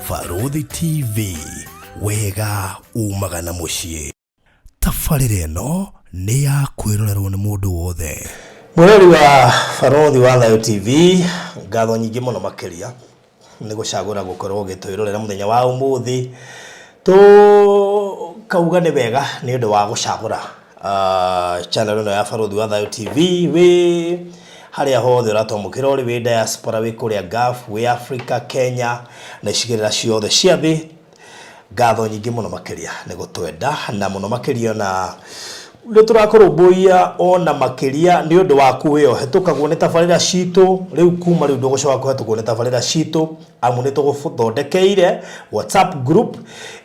Barothi TV wega umaga na muciĩ. Tabarĩra ĩno nĩ ya kwĩrorerwo nĩ mũndũ wothe. Mweri wa Barothi wa Thayo TV ngatho nyingĩ mũno makĩria nĩ gũcagũra gũkorwo gĩtwĩrorera mũthenya wa ũmũthĩ. Kauga nĩ wega nĩ ũndũ wa gũcagũra channel ĩno ya Barothi wa Thayo TV wĩ harĩa hothe ũratwamũkĩra ũrĩ wĩ diaspora wĩ kũrĩa Gulf wĩ Africa, Kenya na icigĩrĩra ciothe cia thĩ. Ngatho nyingĩ mũno makĩria nĩ gũtwenda na mũno makĩria na nĩ tũrakũrũmbũiya ona makĩria nĩ ũndũ waku wĩyo hetũkagwo nĩ tabarĩra citũ rĩu kuma rĩu ndũgũcoka kũhetũkwo nĩ tabarĩra citũ amu nĩ tũgũthondekeire WhatsApp group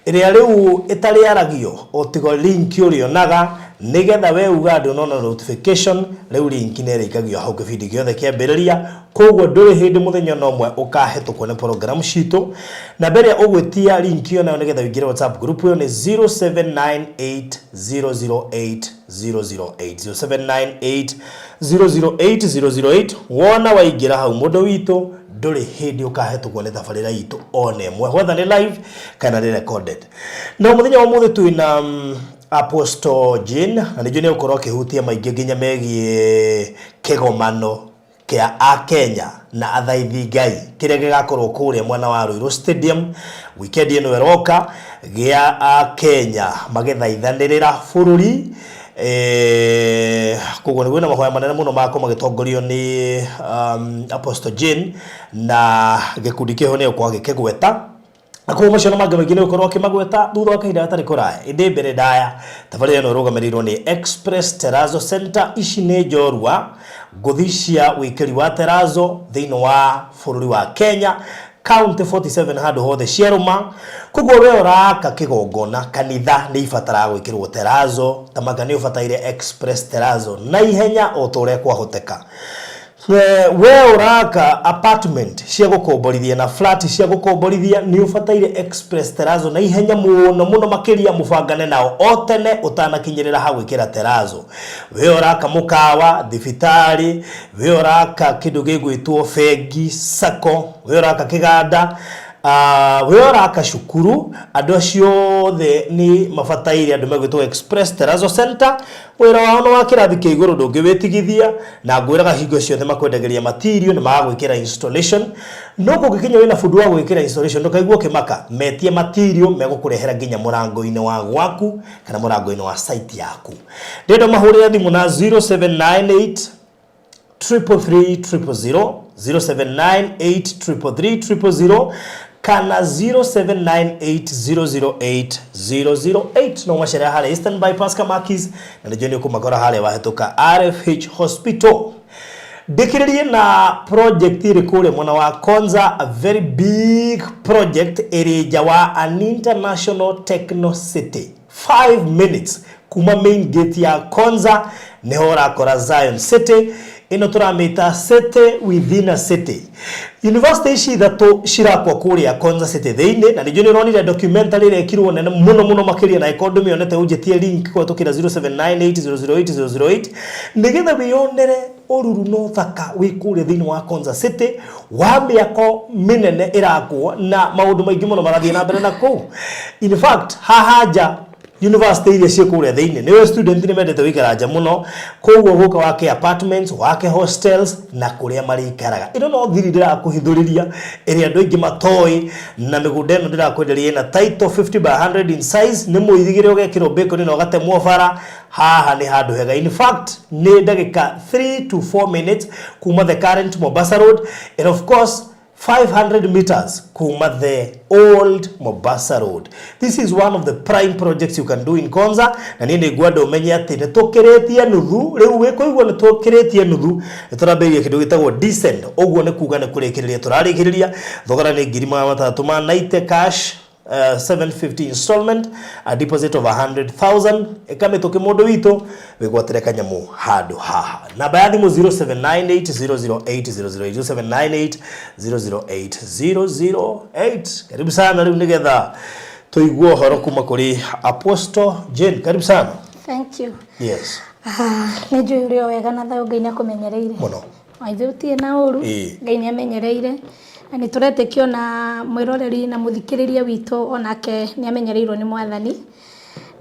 ĩrĩa rĩu ĩtarĩaragio o tiga link ũrĩonaga nigetha we uga ndũnona notification rĩu link nĩ ĩrĩikagio hau kĩbindi gĩothe kĩambĩrĩria koguo ndũrĩ hĩndĩ mũthenya ũmwe ũkahetũkwo nĩ program citũ na mbere ũgwĩtia link ĩyo nayo nigetha ũingĩre WhatsApp group ĩyo nĩ 0798008008 0798008008 wona waingĩra hau mũndũ witũ ndũrĩ hĩndĩ ũkahetũkwo nĩ tabarĩra itũ ona ĩmwe whether nĩ live kana nĩ recorded. Na mũthenya wa ũmũthĩ twĩna Apostle Jean na nĩjũ nĩ ũkorwo kĩhutia maingĩ nginya megiĩ kĩgomano kĩa Akenya na athaithi Ngai kĩrĩa gĩgakorwo kũrĩa mwena wa Ruiru Stadium weekend ĩno ĩroka gĩa Akenya magĩthaithanĩrĩra bũrũri. Koguo nĩguo na mahoya manene mũno mako magĩtongorio nĩ Apostle Jean na gĩkundi kĩho nĩ gũkorwo gĩkĩgweta. Ako macio na mangĩ maingĩ nĩ gũkorwo akĩmagweta thutha wa kahinda gatarĩ kũraya ĩndĩ mbere ndaya tabarĩra ĩno ĩrũgamĩrĩirwo nĩ Express Terrazzo Center. Ici nĩ njorua ngũthi cia wĩkĩri wa Terrazzo thĩinĩ wa bũrũri wa Kenya County 47 handũ hothe ciarũma. Koguo we ũraka kĩgongona kanitha nĩ ibataraga gwĩkĩrwo Terrazzo tamanga nĩ ũbataire Express Terrazzo na ihenya o ta ũrĩa kwahoteka. We ũraka apartment cia gũkomborithia na flat cia gũkomborithia nĩ ũbataire Express Terrazzo na ihenya mũno mũno makĩria mũbangane nao o tene ũtanakinyĩrĩra ha gwĩkĩra Terrazzo. We ũraka mũkawa thibitarĩ we ũraka kĩndũ gĩgwĩtwo bengi sacco we ũraka kĩganda we ũraka cukuru andũ acio othe nĩ mabataire andũ megwĩtwo Express Terrazzo Center. Wĩra wao nĩ wa kĩrathi kĩa igũrũ ndũngĩwĩtigithia na ngwĩraga hingo ciothe makwendagĩria material na magwĩkĩra installation. No kũngĩkinya wĩna bundi wa gwĩkĩra installation ndũkaigua ũkĩmaka metie material megũkũrehera nginya mũrango-inĩ wa gwaku kana mũrango-inĩ wa site yaku. Ndĩenda mahũrĩre thimũ na 0798 333 0798 kana 0798008008 no macera harĩa Eastern Bypass Kamakis na nĩjũ nĩ ũkũmakora harĩa wahetũka RFH Hospital. Ndĩkĩrĩrie na project ĩrĩ kũrĩa mwena wa Konza, a very big project ĩrĩ nja wa an international techno city 5 minutes kuma main gate ya Konza nĩho ũrakora Zion City. Ino turamita city within a city. University ici ithatũ cirakwo kũrĩa Konza City thĩinĩ na nĩjũ nĩ ũronire documentary ĩrĩa ĩkirwo nene mũno makĩria na ikondo mĩonete ũnjĩtie link kũhetũkĩra 0798008008 nĩgetha wĩyonere ũruru no thaka wĩ kũrĩa thĩinĩ wa Konza City wa mĩako mĩnene ĩrakwo na maũndũ maingĩ mũno marathiĩ na mbere na kũu. In fact haha nja university iria ciĩ kũrĩa thĩinĩ nĩwe student nĩ mendete wĩikara nja mũno koguo gũka wake apartments wake hostels na kũrĩa marĩikaraga. Ĩno no thiri ndĩrakũhithũrĩria ĩrĩa andũ aingĩ matoĩ na mĩgũnda ĩno ndĩrakwenderia ĩna title 50 by 100 in size nĩ mũithigĩre ũgekĩrwo bacon na ũgatemwo bara. Haha nĩ handũ hega. In fact nĩ ndagĩka 3 to 4 minutes kuma the current Mombasa Road and of course 500 meters kuma the old Mombasa Road. This is one of the prime projects you can do in Konza na niĩ nĩngwa ndũmenye atĩ nĩ tũkĩrĩtie nuthu rĩu wĩkũigua nĩ tũkĩrĩtie nuthu nĩ tũrambĩrĩria kĩndũ gĩtagwo descend. Ũguo nĩ kuga nĩ kũrĩkĩrĩria tũrarĩkĩrĩria thogora nĩ 6,300 cash 750 installment a deposit of 100,000 ĩkamĩtũkĩ mũndũ witũ wĩgwatĩre kanyamũ handũ haha. Namba ya thimũ 0798008008 0798008008. Karibu sana rĩu nĩgetha tũigue ũhoro kuma kũrĩ Apostle Jean. Karibu sana. Thank you. Yes. Nĩ njũĩ ũrĩ o wega na Thayo Ngai nĩ akũmenyereire. Mũno. Waithĩ ũtirĩ na ũru Ngai nĩ amenyereire Ni turetekio na mwiroreri na muthikiriria witu onake ni amenyereirwo ni mwathani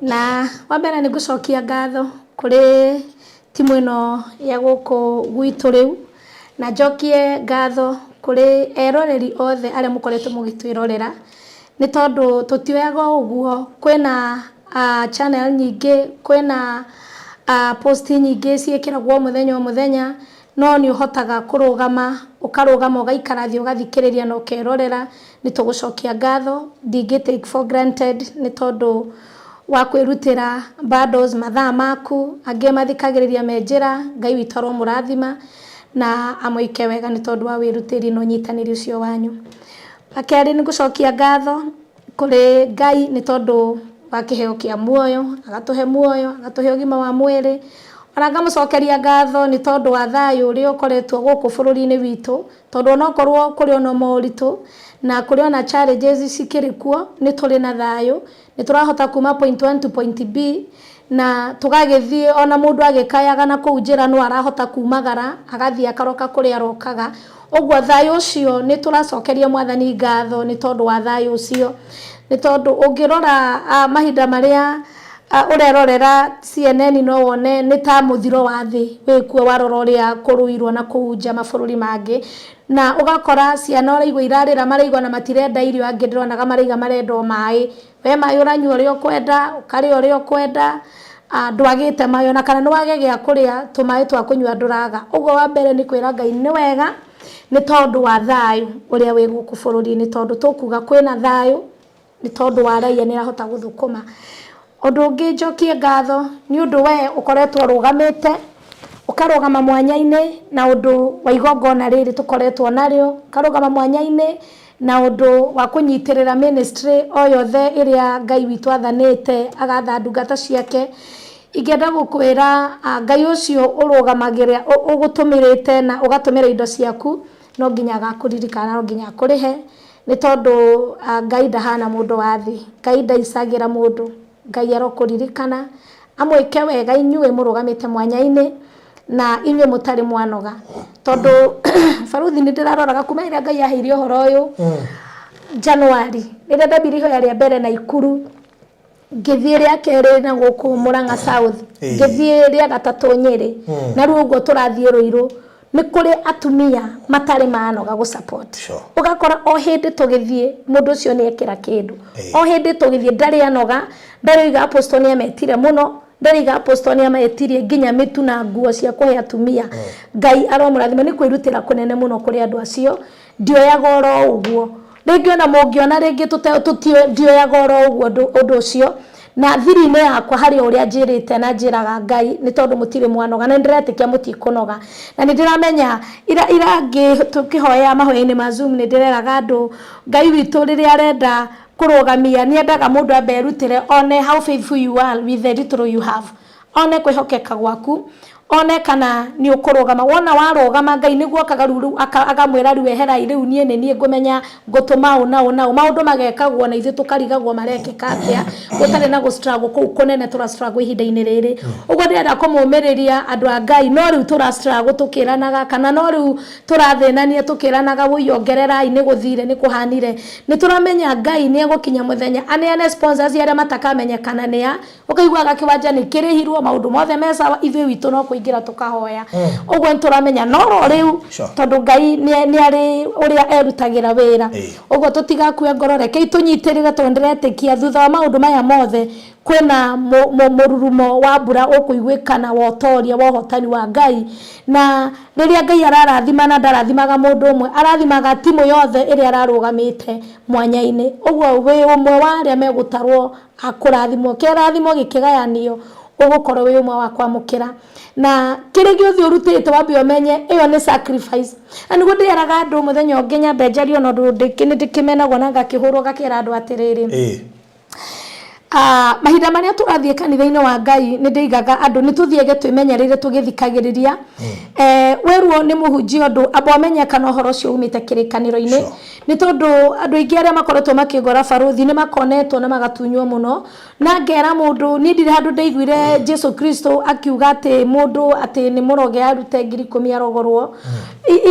na wambere ni gucokia ngatho kuri timu ino ya guku gwitu riu na njokie ngatho kuri eroreri othe aria mukoretwo mugitwirorera ni tondu tutioyaga uguo kwina channel nyingi kwina post nyingi ciekiragwo muthenya no ni uhotaga kurugama ukarugama ugaikara thi ugathikiriria no kerorera ni tugucokia ngatho ndingi take for granted ni tondu wa kwirutira bundles mathaa maku ange mathikagiriria menjira Ngai witoro murathima na amoike wega ni tondu wa wirutiri no nyitaniri ucio wanyu akeri ni gucokia ngatho kuri Ngai ni tondu wa kiheo kia muoyo agatuhe ugima wa mwiri Aranga mucokeria ngatho ni tondu wa thayu uri ukoretwo guku bururi-ini witu tondu no korwo kuri ono moritu na kuri ona challenges cikirikuo ni turi na thayu ni turahota kuma point 1 to point B na tugagithie ona mundu agikayaga na kuujira no arahota kumagara agathie akaroka kuri arokaga ogwo thayu ucio ni turacokeria mwathani ngatho ni tondu wa thayu ucio ni tondu ungirora mahinda maria urerorera CNN no wone ni ta muthiro wa thi wikuo warororia kuruirwo na kuunja mabururi mangi na ugakora ciana uraigwa irarira maraigwa na matirenda irio angidironaga maraiga marendo mai we mai uranyua uri ukwenda ukari uri ukwenda ndwagite mayo na kana nwage gya kuria tumai twa kunyua nduraga ugo wa mbere ni kwira Ngai ni wega ni tondu wa thayu uria wi guku bururi ni tondu tukuga kwina thayu ni tondu wa raia ni rahota guthukuma Undu ungi njokie ngatho ni undu we ukoretwo rugamite ukarugama mwanya-ini na undu wa igongona riri tukoretwo nario karugama mwanya-ini na undu wa kunyitirira ministry o yothe iria Ngai witu athanite agatha ndungata ciake ingenda gukwira Ngai ucio urugamagira ugutumirite na ugatumira indo ciaku no nginya gakuririkana no nginya kurihe ni tondu Ngai ndahana mundu wa thi Ngai ndaicagira mundu Ngai arokuririkana amwike wega inyuwe murugamite mwanya-ini na inyuwe mutari mwanoga tondu baruthi ni ndiraroraga kuma ira Ngai ahirio horo uyu January ira ndabiriho ya mbere na Ikuru ngithie ria keri na guku Murang'a South ngithie ria gatatu Nyeri na riu ugo turathie Ruiru ni kuri atumia matari manoga gu support ugakora o hindi tugithie mundu ucio ni ekira kindu o hindi tugithie ndari anoga ndari ga apostoli ametire muno ndari ga apostoli ametire nginya mitu na nguo cia kuhe atumia Ngai aromurathima ni kwirutira kunene muno kuri andu acio ndioyaga oro uguo ringi ona mungiona ringi ndioyaga oro uguo undu ucio na thiri-ini yakwa hari uria njirite na njiraga Ngai ni tondu mutire mwanoga na ndiretikia mutikunoga na ndiramenya ira ngi tukihoya mahoya-ini ma Zoom ni ndireraga andu Ngai witu riria arenda kurugamia ni endaga mundu aberutire one how faithful you are with the little you have one kwihokeka gwaku one kana ni ukurugama wona warugama Ngai niguo kagaruru agamwira riu ehera riu nie ngumenya ngutuma una maundu magekagwo na ithu tukarigagwo marekeka atia gutare na go struggle ku kunene tura struggle ihinda-ini riri ugo ndirenda kumumiriria andu a Ngai no riu tura struggle tukiranaga kana no riu turathinania tukiranaga wiyongererai ni guthire ni kuhanire ni turamenya Ngai ni egukinya muthenya aneane sponsors aria matakamenyekana nia ukaiguaga kiwanja ni kirihirwo maundu mothe mesa ithu witu no kuingira tukahoya ugwo nturamenya no riu tondu Ngai ni ari uria erutagira wira ugwo tutigakue ngoro reke itunyitirire tondiretekia thutha wa maundu maya mothe kwina mururumo wa mbura ukuigwikana wa utoria wa hotani wa Ngai na riria Ngai ararathima na ndarathimaga mundu umwe arathimaga timu yothe iria ararugamite mwanya-ini ugwo wi umwe wa aria megutarwo akurathimwo kirathimo gikigayanio ugukorwo wi umwe wa kwamukira na kirigi uthi urutite wambe umenye iyo ni sacrifice ani gudiraga andu muthenya ungi nyambe njario no ndikini ndikimenagwo na ngakihurwo gakira andu atiriri mahinda maria turathie kanitha-ini wa Ngai ni ndeigaga andu ni tuthiege twimenyereire tugithikagiriria weruo ni muhunjia andu abomenyekana uhoro ucio umite kirikaniro-ini ni tondu andu aingi aria makoretwo makigora baruthi ni makonetwo na magatunywo muno na ngera mundu ni ndire handu ndeiguire Jesu Kristo akiuga ati mundu ati ni muroge arute 10,000 arogorwo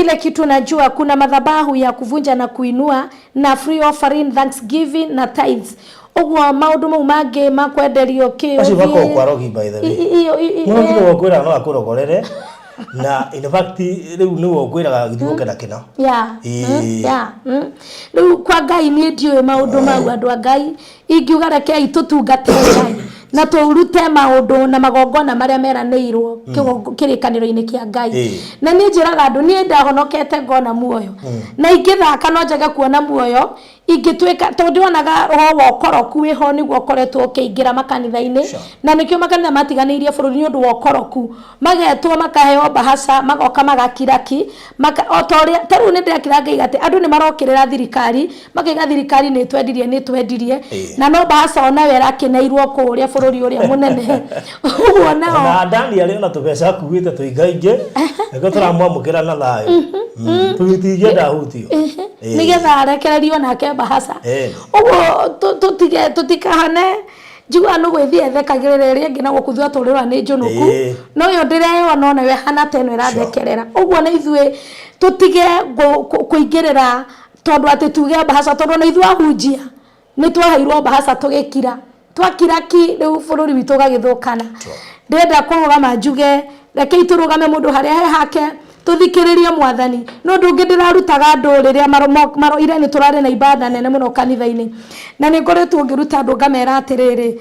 ile kitu najua kuna madhabahu ya kuvunja na kuinua na free offering, thanksgiving na tithes. Ogwa maundu mau mangi makwenderio ki acio bako kwarogi by the way no kiro kwira no akurogorere na in fact riu ni wokwiraga githuke na kina riu kwa Ngai ni ndiwe maundu mau andu a Ngai ingiuga reke itutungatire Ngai na turute maundu na magongona maria meranirwo kirikaniro-ini kia Ngai na ni njiraga andu ni ndahonokete ngona muoyo na ingithaka no njage kuona muoyo ingitweka tondu onaga roho wa ukoroku wiho niguo koretwo ukiingira makanitha-ini na nikio makanitha matiganirie bururi ni undu wa ukoroku magetwo makaheo bahasha magoka magakiraki otoria taru ni ndekira Ngai gati andu ni marokirira thirikari makiga thirikari ni twendirie na no bahasha ona wera kinairwo kuria bururi uria munene uguo nao na ndani ari ona tubeca kuite tuingainge ego turamwamukira na thayo tuitige ndahutio nigetha arekererio nake bahasha uguo tutikahane njigua no gwithie thekagirira ria ngina gukuthua turirwa ni njunuku no yo ndireo no nawe hana teno irathekerera uguo na ithue tutige kuingirira tondu ati tuge bahasha tondu na ithua hunjia ni twaheirwo bahasha tugikira twakiraki riu bururi witu gagithukana ndenda kurugama njuge reke iturugame mundu haria he hake tuthikiririe mwathani no ndungi ndirarutaga andu riria maro ire ni turare na ibada nene muno kanitha-ini na ni ngoretwo ngiruta andu ngamera atiriri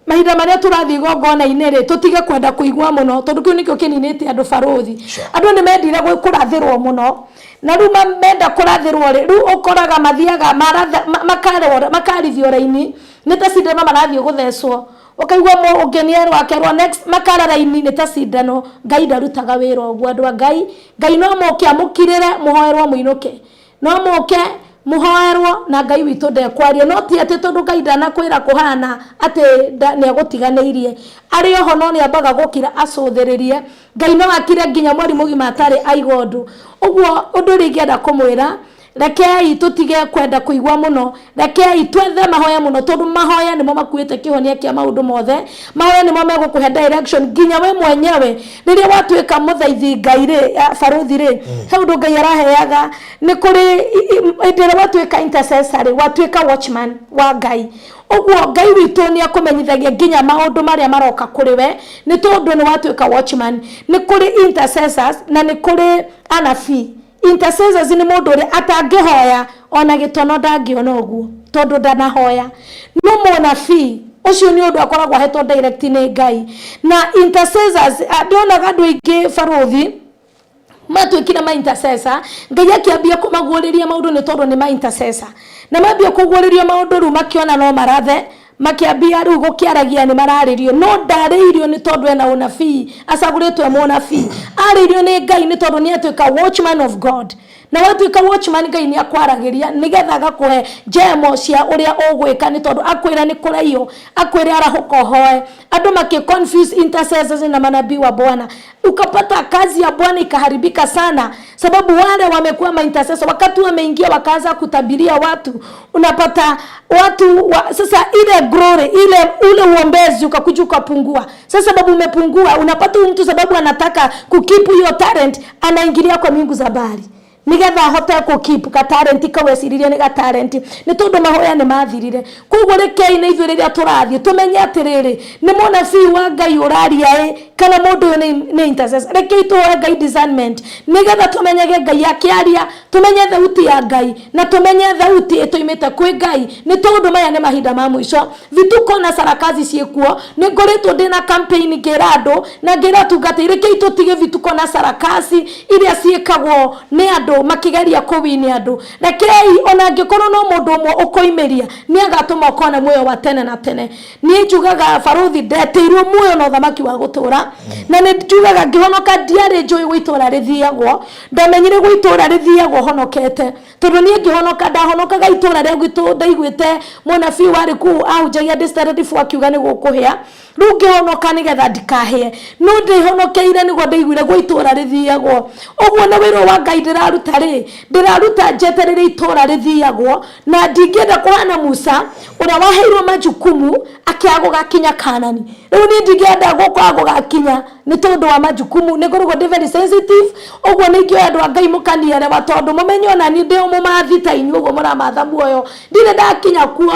mahinda maria turathi gongona-ini ri tutige kwenda kuigua muno tondu kiu nikio kininite andu baruthi andu ni mendire kurathirwo muno na riu menda kurathirwo ri riu ukoraga mathiaga makarithio raini ni ta cindano marathie guthecwo ukaigua mo ugeniero akerwa next makara raini ni ta cindano Ngai ndarutaga wira ogwo andu a Ngai no moke amukirire muhoerwo muinuke no moke muhoerwo na Ngai witu ndekwaria no ti ati tondu Ngai ndanakwira kuhana ati ni agutiganeirie ari oho no ni ambaga gukira acuthiririe Ngai no akire nginya mwari mugima atari aigondu ugwo undu ringienda kumwira rekei tutige kwenda kuigwa muno rekei twethe mahoya muno tondu mahoya nimo makuite kihonia kia maundu mothe mahoya nimo megukuhe direction nginya we mwenyewe riria watwika muthaithi Ngai ri baruthi ri he undu Ngai araheaga ni kuri ndire watwika intercessor watwika watchman wa Ngai ogwo Ngai witu ni akumenyithagia nginya maundu maria maroka kuri we ni tondu ni watwika watchman ni kuri intercessors na ni kuri anabii intercessors ni mundu ri atangihoya ona gitono ndangiona uguo tondu ndanahoya no munabii ucio ni undu akoragwo hetwo direct ni Ngai na intercessors ndionaga andu aingi baruthi matwikire ma intercessor Ngai akiambia kumaguriria maundu ni tondu ni ma intercessor na mambia kuguriria maundu ru makiona no marathe makiambia riu gukiaragia ni mararirio no ndaririo ni tondu ena unabii acaguritwe munabii aririo ni Ngai ni tondu ni atwika watchman of God na watwika watchman Ngai ni akwaragiria nigetha gakuhe jemo cia uria ugwika ni tondu akwira ni kuraiyo akwira arahuko hoe andu maki confuse intercessors na manabii wa Bwana ukapata kazi ya Bwana ikaharibika sana sababu wale wamekuwa ma intercessors wakati wameingia wakaanza kutabiria watu unapata watu sasa ile glory ule uombezi ukakuja ukapungua sasa sababu umepungua unapata mtu sababu anataka kukipu hiyo talent anaingilia kwa mingu za bali nigetha hote kukipu ka talent kaweciririe ni ga talent ni tondu mahoya ni mathirire koguo rekei na ithuĩ rĩrĩa tũrathiĩ tumenye atĩrĩrĩ ni munabii wa Ngai ũraria kana mundu ni intercessor rekei tuhoe Ngai discernment nigetha tumenyege Ngai akiaria tumenye thauti ya Ngai na tumenye thauti ĩtoimĩte kwĩ Ngai ni tondu maya ni mahinda ma mũico vituko na sarakazi ciekuo ni ngoretwo ndina campaign ngĩra andu na ngĩra tungati rekei tutige vituko na sarakazi iria ciekagwo ni andu makigeria kuwini andu rekei ona ngikorwo no mundu umwe ukoimeria ni agatuma ukona muoyo wa tene na tene ni njugaga baruthi ndetirwo muoyo na thamaki wa gutura na ni njugaga ngihonoka ndiari njui gwitura rithiagwo ndamenyire gwitura rithiagwo honokete tondu nie ngihonoka ndahonokaga itura ria gwitu ndaiguite munabii wari ku ahunjagia ndicitarifu akiuga ni gukuhia riu ngihonoka nigetha ndikahie no ndihonokeire niguo ndaiguire gwa itura rithiagwo uguo na wiro wa Ngai ndiraruta njeterere itura rithiagwo na ndingienda kuhana Musa uria waheirwo majukumu akiago gakinya Kanani riu ni ndingienda gukwago gakinya ni tondu wa majukumu ni ngoragwo ndi very sensitive uguo ni ngioya andu a Ngai mukaniere wa tondu mumenye ona ni ndi mumathi ta inyu uguo muramatha muoyo ndire ndakinya kuo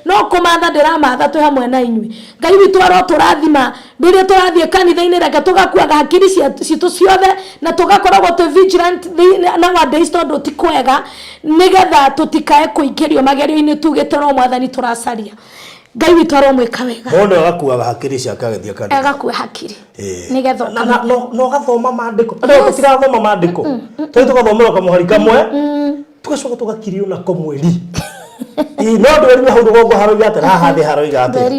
no kumatha ndiramatha twi hamwe na inyui Ngai witu aro turathima ndire turathie kanitha-ini reke tugakuaga hakiri citu ciothe na tugakoragwo tu vigilant na nowadays tondu ti kwega nigetha tutikae kuingirio magerio-ini tugite no mwathani turacaria Ngai witu aro mwika wega mundu agakuaga hakiri ciake agithia kanitha agakua hakiri nigetha no gathoma maandiko ndo tirathoma maandiko tugathomera kamuhari kamwe tugacoka tugakirio na komweri no ndweri hau rugongo haroiga atira hathi haroiga atira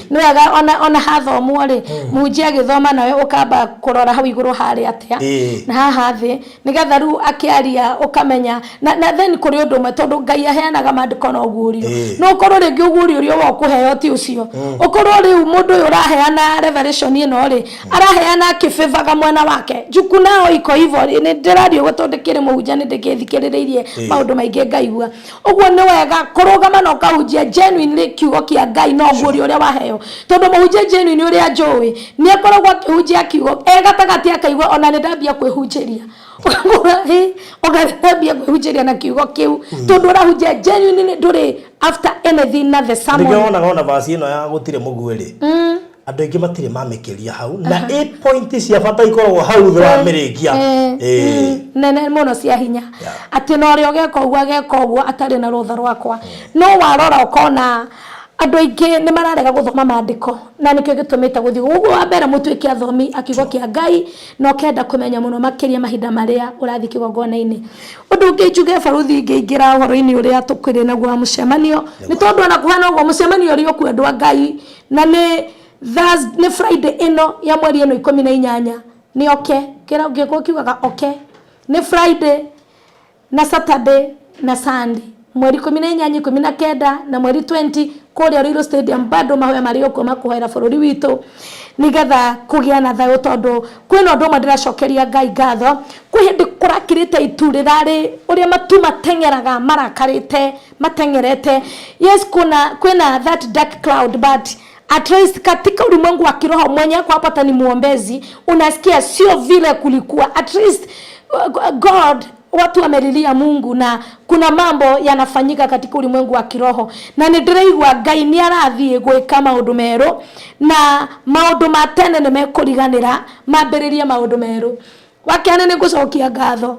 no aga ona hathomwo ri munjia githoma nawe ukamba kurora hau iguru hari atia na haha thi nigetha ru akiaria ukamenya na then kuri undu mwe tondu Ngai aheanaga maandiko na ugurio no korwo ringi ugurio uri wo kuheo ti ucio ukorwo riu mundu uyu uraheana revelation ino ri araheana kifivaga mwena wake juku nao iko hivyo ni ndirario gutondekire muhunja ni ndikithikiririe maundu maingi ngaigua uguo ni wega kurugama no kahunjia genuinely kiugo kia Ngai no gurio uria waheo tondu muhunjia genuine uria njui ni akoragwo akihunjia kiugo gatagati akaigua ona ni ndambia kwihunjiria ogathabia kwihunjiria na kiugo kiu tondu urahunjia genuinely nduri after anything na the sermon ndiona verse ino ya gutire mugwiri andu aingi matire mamekeria hau na 8 points cia bata ikoragwo hau thwa mirikia nene muno cia hinya ati no ri ogeka uguo atari na rutha rwakwa no warora ukona andu aingi ni mararega guthoma maandiko na nikio gitumite guthi uguo wa mbere mutwike athomi akiugo kia Ngai no kenda kumenya muno makiria mahinda maria urathi kigongona-ini undu ungi njuge baruthi ngiingira uhoro-ini uria tukwire naguo mucemanio ni tondu ona kuhana uguo mucemanio uri okwendwa Ngai na ni Friday ino ya mweri ino 18 ni kira ngiko kiugaga ni Friday na Saturday na Sunday mweri 18 19 na mweri 20 kuria Ruiru Stadium bado mahoya mario kwa makuhera bururi witu nigetha kugia na thayo tondu kwina undu mandiracokeria Ngai ngatho kwihindi kurakirite itu rirari uria matu matengeraga marakarite matengerete yes kwina that dark cloud but at least katika ulimwengu wa kiroho mwenye kwa hapa ni muombezi unasikia sio vile kulikuwa at least God watu wamelilia Mungu na kuna mambo yanafanyika katika ulimwengu wa kiroho na nindiraigwa Ngai ni arathie gwika maundu meru na maundu matene ni mekuriganira mambiriria maundu meru wakene ni gucokia ngatho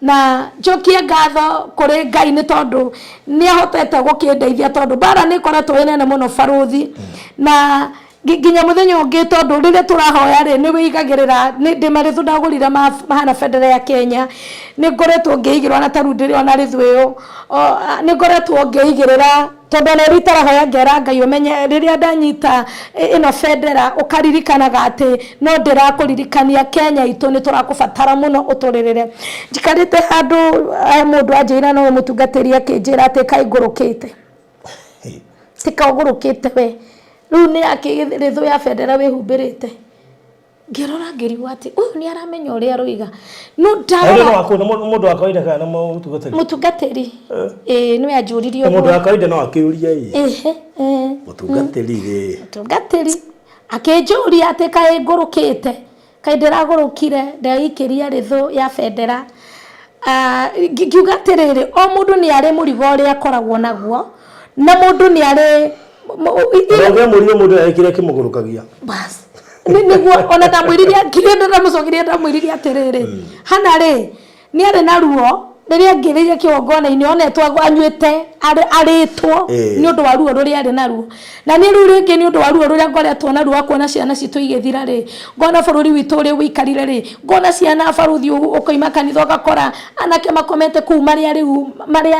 na jokia ngatho kuri Ngai ni tondu ni ahotete gukindeithia tondu bara ni koretwo inene muno baruthi na ginya muthenya ungi tondu rire turahoya ri ni wigagirira ni ndimarithu ndagurira mahana federa ya Kenya ni ngoretwo ngiigirwa na tarundiri ona rithuyo ni ngoretwo ngiigirira tondu na ritarahoya ngera Ngai umenye riria ndanyita ino federa ukaririkanaga ati no ndirakuririkania Kenya itu ni turakubatara muno uturirire njikarite handu mundu anjira no mutungatiri akinjira ati kai ngurukite tika ngurukite we riu ni akirithu ya federa wihumbirite ngirora ngiriwa ati uyu ni aramenya uria ruiga no ndaro wako mundu wa kawaida kana mutungatiri ni ajuririo mundu wa kawaida no akiuria mutungatiri akinjuria ati kai ngurukite kai ndiragurukire ndaikiria rithu ya federa ngiugatiriri o mundu ni ari murigo uria akoragwo naguo na mundu ni ari murio mundu ekire kimugurukagia bas niguo ona ndamwiriria kirenda ndamucokiria ndamwiriria atiriri hana ri ni ari na ruo riria ngiriria kiogona ini onetwo anyuite aritwo ni undu wa ruo ruria ari naruo na ni ruo ringi ni undu wa ruo ruria ngoretwo naruo akuona ciana citu igithira ri ngona bururi witu ri wikarire ri ngona ciana baruthi ukoima kanitha ugakora anake makomete ku maria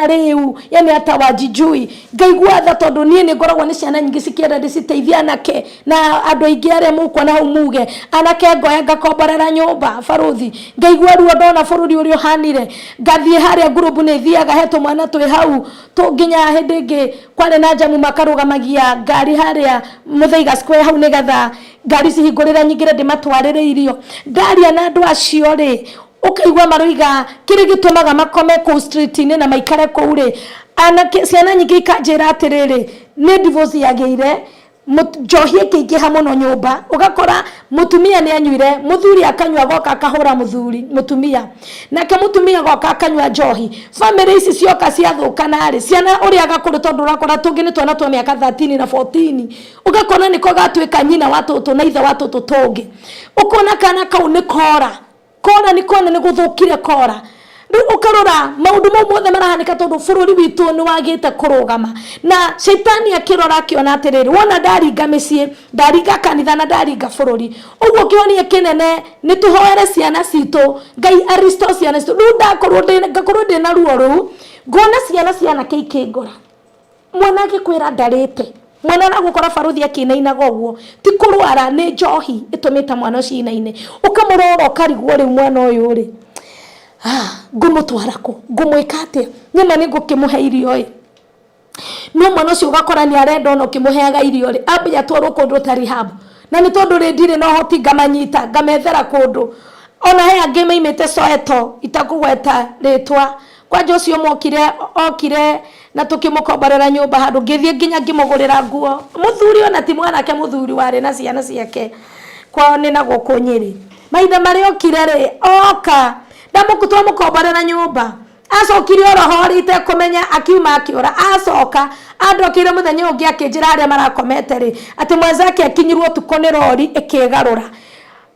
riu yani hata wajijui ngaigua tha tondu nie ni ngoragwo ni ciana nyingi cikienda ndiciteithia anake na andu aingi aria muko na hau muge anake ngoya ngakomborera nyumba baruthi ngaigua ruo ndona bururi uri uhanire ngathie haria group ni thiaga heto mwana twi hau to nginya hindingi kware na jamu makarugamagia ngari haria Muthaiga Square hau nigetha ngari cihingurira nyingire ndimatwarire irio ngari na andu acio ri ukaigua maruiga kiri gitumaga makome ku street ni na maikare ku ri anake ciana nyingi ikanjira atiriri ni divorce yageire njohi kiingiha muno nyumba ugakora mutumia ni anyuire muthuri akanywa goka akahura mutumia nake mutumia goka akanywa njohi family ici cioka ciathuka nari ciana uri agakuru tondu urakora tungi ni twana twa miaka 13 na 14 ugakora niko gatwika nyina watoto na ithe watoto tungi ukona kana kau ni kora ni guthukire kora ukarora maundu mothe marahanika tondu bururi witu ni wagite kurugama na shaitani akirora akiona atiriri wona ndaringa micii ndaringa kanitha na ndaringa bururi uguo kionie kinene ni tuhoere ciana citu ngai aristo ciana citu ngakorwo ndina ruo ruu ngona ciana keikingora mwana gikwira ndarite mwana na gukora baruthi akinainaga uguo ti kurwara ni njohi itumita mwana cinaine ukamurora ukarigwo ri mwana uyu ri ngumutwarako ngumwikate nyama ni ngukimuhe irio no mwana ucio ugakora ni arenda no kimuheaga irio ri ambia twarwo kundu tari habu na ni tondu ri ndire no hoti ngamanyita ngamethera kundu ona he angi maimite Soweto itakugweta ritwa kwa Jocio okire na tukimukomborera nyumba handu ngithie nginya ngimugurira nguo muthuri ona ti mwana ke muthuri wari na ciana ciake kwa ni na guku Nyeri maitha mari okire ri oka ndamukutwa mukomborera nyumba acokire orohorite kumenya akiuma akiura acoka andokire muthenya ungi akinjira aria marakomete ri ati mwenzake akinyirwo tukone rori ikigarura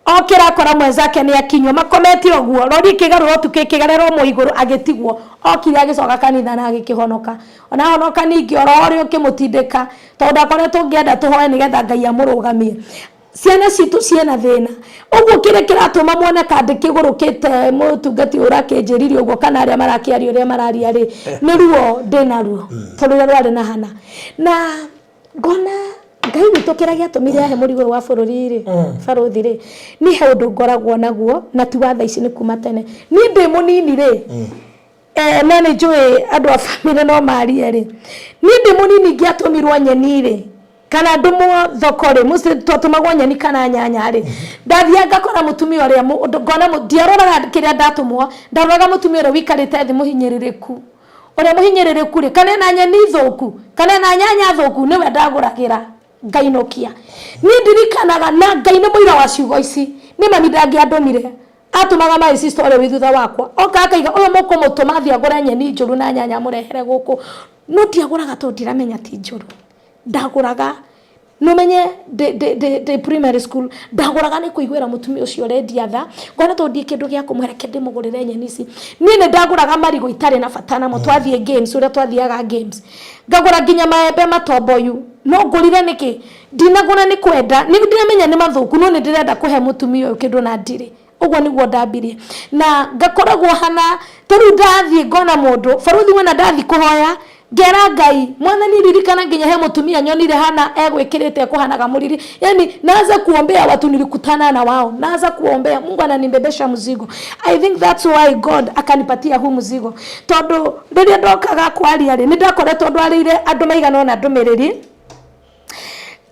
okira akora mwenzake ni akinywa makometi oguo rori ikigarura tukikigarera mu iguru agitigwo okire agicoka kanitha na agikihonoka ona honoka ningi orori ukimutindika tondu akoretwo ngienda tuhoe nigetha Ngai amurugamie ciana citu ciena thina uguo kire kiratuma mwana kandi kigurukite mutungati urakinjiririo uguo kana aria marakiaria uria mararia ri ni ruo ndina ruo tondu rwari na hana na ngona Ngai witu kira giatumire he murigo wa bururi ri baruthi ri ni he undu ngoragwo naguo na ti watha ici ni kuma tene ni ndi munini ri na ni njui andu a family no marie ri ni ndi munini ngiatumirwo nyeni ri kana ndumo thokore musi twatumagwo nyeni kana nyanya ri ndathia ngakora mutumia uria ngona ndiaroraga kiria ndatumwo ndaroraga mutumia uria wikarite thi muhinyiririku uria muhinyiririku ri kana na nyeni thuku kana na nyanya thuku niwe ndaguragira ngainokia ni ndirikanaga na Ngai ni muira wa ciugo ici ni mami ndangiandumire atumaga mai sister wi thutha wakwa oka akaiga uyu mukumutuma thia ngora nyeni njuru na nyanya murehere guku no ndiaguraga to ndiramenya ti njuru ndaguraga no menye de primary school ndaguraga ni kuigwira mutumia ucio rendia tha ngona to ndie kindu gia kumwereke ndimugurire nyeni ici ni ndaguraga marigo itare na fatana mo twathie games uria twathiaga games ngagura nginya maembe matomboyu no ngurire niki ndinagura ni kwenda ni ndiramenya ni mathuku no ni ndirenda kuhe mutumia uyu kindu na ndiri uguo niguo ndambirie na ngakoragwo hana taru ndathie ngona mundu baruthi wena ndathi kuhoya ngera Ngai mwana ni ririkana nginya he mutumia nyonire hana egwikirite kuhanaga muriri yani naanza kuombea watu nilikutana na wao naanza kuombea Mungu ananibebesha mzigo. I think that's why God akanipatia huu mzigo tondu ndiria ndokaga kwaria ri nindakoretwo ndwarire andu maigana ona ndumiriri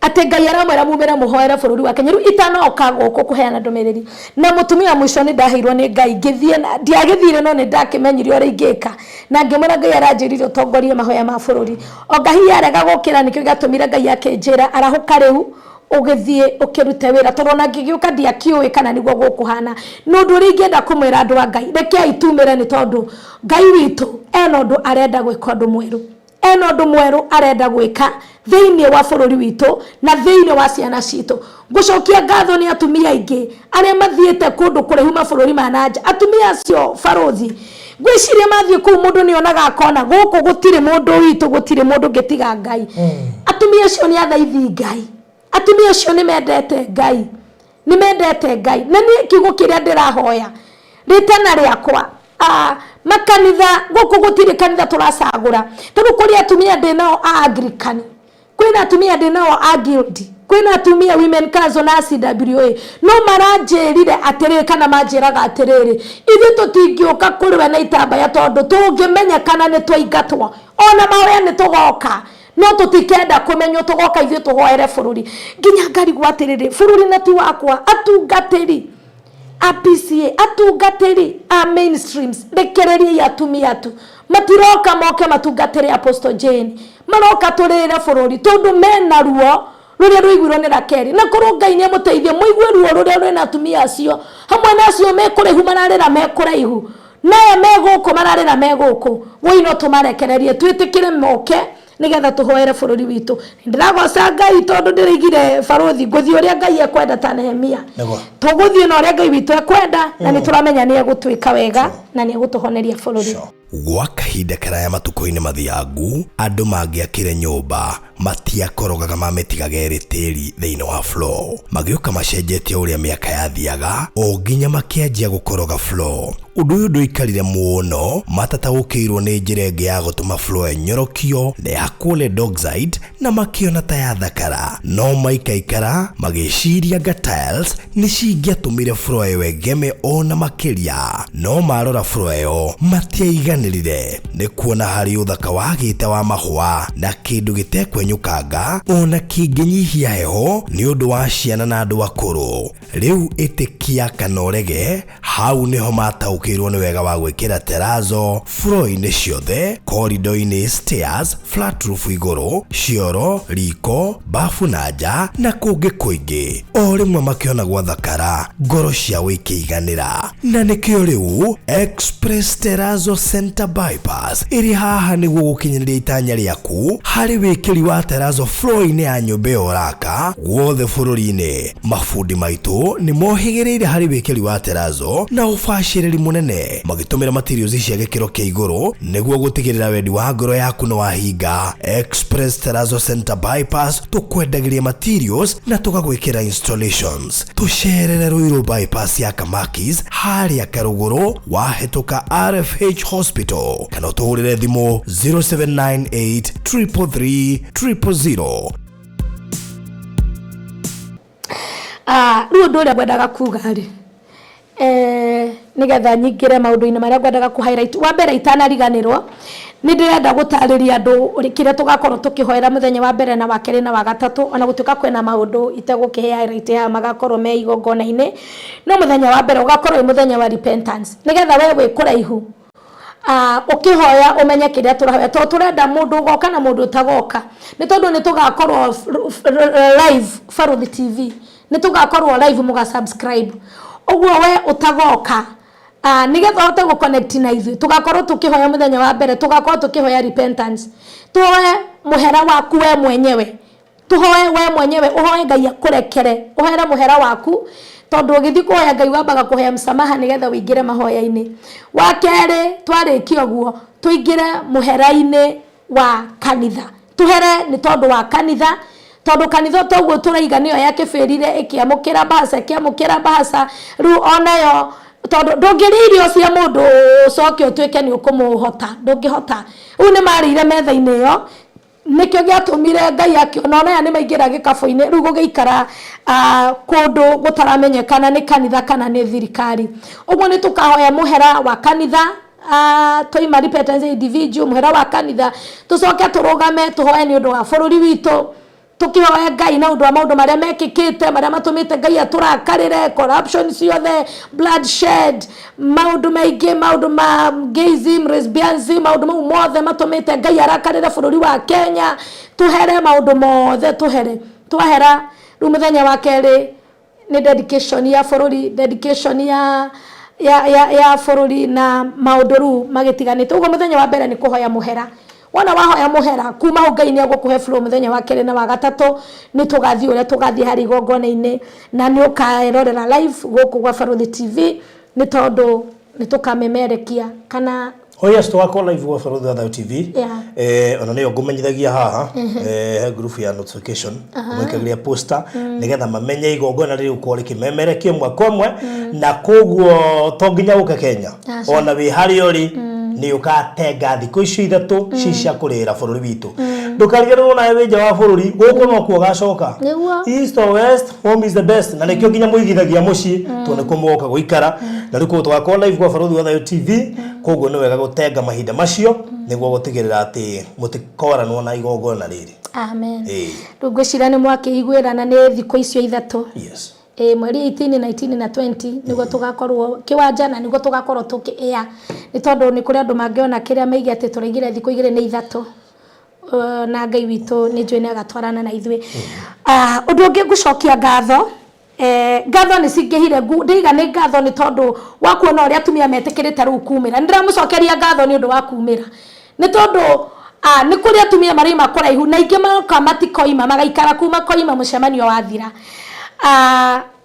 ate Ngai aramwera mumera muhoera bururi wa Kenya itano okago kuheana ndumiriri na mutumia mwisho ni ndahirwo ni Ngai ngithie na ndiagithire no ni ndakimenyirio ri ngika na ngimura Ngai aranjirire utongorie mahoya ma bururi o Ngai arega gukira nikyo gatumire Ngai akinjira arahuka riu ugithie ukirute wira torona ngigiuka ndiakiuwe kana niguo gukuhana no ndu ringenda kumwira andu a Ngai reke itumire ni tondu Ngai witu eno ndu arenda gwika ndu mweru eno ndu mweru arenda gwika thiini wa bururi witu na thiini wa ciana citu ngucokia ngatho ni atumia ingi aria mathiete kundu kurehu mabururi ma nanja atumia acio baruthi gwiciria mathie ku mundu ni onaga akona guku gutire mundu witu gutire mundu ngetiga Ngai atumia cio ni athaithi Ngai atumia cio ni mendete Ngai na ni kiugo kiria ndirahoya ritana riakwa makanitha guku gutire kanitha turacagura tondu kuri atumia ndinao Anglican kwina atumia ndinao Guild kwina atumia Women Council na CWA no maranjirire atiriri kana manjiraga atiriri ithu tutingioka kuriwe na itambaya tondu tungimenya kana ni twaingatwa ona mahoya ni tugoka no tutikenda kumenyo tugoka ithu tuhoere bururi nginya ngari gwatiriri bururi na ti wakwa atungatiri APCA atungatiri mainstreams rekereria atumia tu matiroka moke matungatiri Apostle Jane maroka turire bururi tondu mena ruo ruria ruigwiro ni Rakeri na korwo Ngai ni amuteithie muigwe ruo ruria rwina atumia acio hamwe nacio mekuraihu mararira mekuraihu naye meguku mararira meguku woino tumarekererie twitikire moke nigetha tuhoere bururi witu ndiragoca Ngai tondu ndirigire barothi nguthi uria Ngai ekwenda ta Nehemia tuguthie na uria Ngai witu ekwenda na ni turamenya ni egutwika wega na ni egutuhoneria bururi gwa kahinda karaya matuko-ini mathiangu andu mangiakire nyumba matiakorogaga mametigage ritiri thiini wa floor magioka macenjetie uria miaka yathiaga o nginya makianjia gukoroga floor undu uyu nduikarire muno matataukirwo ni njira ingi ya gutuma floor enyorokio na yakule dockside na makiona ta ya thakara no maikaikara magiciria nga tiles ni cingiatumire floor iyo egeme ona makiria no marora floor iyo matiaiganirire ni kuona hari uthaka wagite wa mahua na kindu gitekwenyukanga ona kinginyihia heho ni undu wa ciana na andu akuru riu itikia kana urege hau niho mataukirwo ni wega wa gwikira terazo floor-ini ciothe corridor-ini stairs flat roof iguru cioro riko bafu na nja na kungi kuingi o rimwe makiona gwa thakara ngoro cia wikiiganira na nikio riu Express Terazo Center Bypass iri haha niguo gukinyiriria itanya riaku hari wikiri wa terazo floor-ini ya nyumba uraka guothe bururi-ini mafundi maitu ni mohigiriire hari wikiri wa terazo na ubaciriri munene magitumira materials cia gikiro kia iguru niguo gutigirira wendi wa ngoro yaku no wahinga Express Terazo Center Bypass tukwendagiria materials na tugagwikira installations tucerere Ruiru bypass ya Kamakis hari akaruguru wahetuka RFH Hospital kana tuhurire thimu 0798 333 000. Ruo nduria ngwendaga kuga ri nigetha nyingire maundu-ini maria ngwendaga ku highlight wa mbere itanariganirwo ni ndirenda gutariria andu kire tugakorwo tukihoera muthenya wa mbere na wa keri na wa gatatu ona gutuka kwena maundu itegukihe highlight ya magakorwo me igongona-ini no muthenya wa mbere ugakorwo muthenya wa repentance nigetha we wikuraihu ukihoya umenye kiria turahoya to turenda mundu goka na mundu utagoka ni tondu ni tugakorwo live Faruthi TV ni tugakorwo live muga subscribe ogwo we utagoka nigetha hote go connect na ithu tugakorwo tukihoya muthenya wa mbere tugakorwo tukihoya repentance tuhoe muhera waku we mwenyewe tuhoe we mwenyewe uhoe Ngai akurekere uhere muhera waku tondu ugithi kuhoya Ngai wambaga kuhoya msamaha nigetha wingire mahoya-ini wa kere twarikio guo tuingire muhera-ini wa kanitha tuhere ni tondu wa kanitha tondu kanitha toguo turaiga niyo yakibirire ikiamukira bahasa ru onayo tondu ndungiririo cia mundu coke utwike ni ukumuhota ndungihota u ni marire metha-ini yo nikio giatumire Ngai akiona ona ni maingira gikabu-ini ru gugiikara kundu gutaramenyekana ni kanitha kana ni thirikari uguo ni tukahoya muhera wa kanitha toima repentance individual muhera wa kanitha tucoke turugame tuhoe ni undu wa bururi witu tukihoya Ngai na undu wa maundu maria mekikite maria matumite Ngai aturakarire corruption ciothe bloodshed maundu maingi maundu ma gayism lesbianism maundu mau mothe matumite Ngai arakarire bururi wa Kenya tuhere maundu mothe tuhere twahera ru muthenya wa keri ni dedication ya bururi dedication ya bururi na maundu ru magitiganite ugo muthenya wa mbere ni kuhoya muhera wona wahoya muhera kuma Ngai ni agukuhe flow muthenya wa keri na wa gatatu ni tugathi uria tugathi hari gongona-ini na ni ukaerorera live guku gwa Faruthi TV ni tondu nitukamemerekia kana Oya sto wako live wa Bũrũri wa Thayũ TV. Ona nĩyo ngũmenyithagia haha group ya notification mwĩkagĩria poster nĩgetha mamenye igongona rĩu kwa rĩkĩmemerekio mwaka ũmwe na koguo to nginya ũke Kenya. Ona wĩ harĩa ũrĩ nĩ ũkatenga thikũ icio ithatũ cia kũrĩra bũrũri witũ. Ndũkariganĩrwo nawe wĩ nja wa bũrũri gũkũ no kuo ũgacoka. East or west, home is the best. Na nĩkĩo nginya mũigithagia mũciĩ tuone kũ mũgoka gũikara. Na rĩu koguo twakwo live wa Bũrũri wa Thayũ TV koguo nĩ wega gũtenga mahinda macio nĩguo gũtigĩrĩra atĩ mũtikoranwo na igongona rĩrĩ. Amen. Rĩu ngwĩciria nĩ mwakĩiguĩrana nĩ thikũ icio ithatũ. Yes. Mweri 18, 19 na 20 nĩguo tugakorwo kiwanja na nĩguo tugakorwo tuki-air nĩ tondũ nĩ kũrĩ andũ mangĩona kĩrĩa maigi atĩ tũraigire thikũ igĩrĩ nĩ ithatũ na Ngai witũ nĩ njũĩ nĩ agatwarana na ithuĩ. Ũndũ ũngĩ ngũcokia ngatho ngatho nĩ cingĩhire ndiga nĩ ngatho nĩ tondũ wa kuona ũrĩa atumia metĩkĩrĩte rĩu kumĩra ndĩramũcokeria ngatho nĩ ũndũ wa kumĩra nĩ tondũ nĩ kũrĩ atumia marĩ makũraihu na ingĩ maroka matikoima magaikara kuma koima mũcemanio wathira.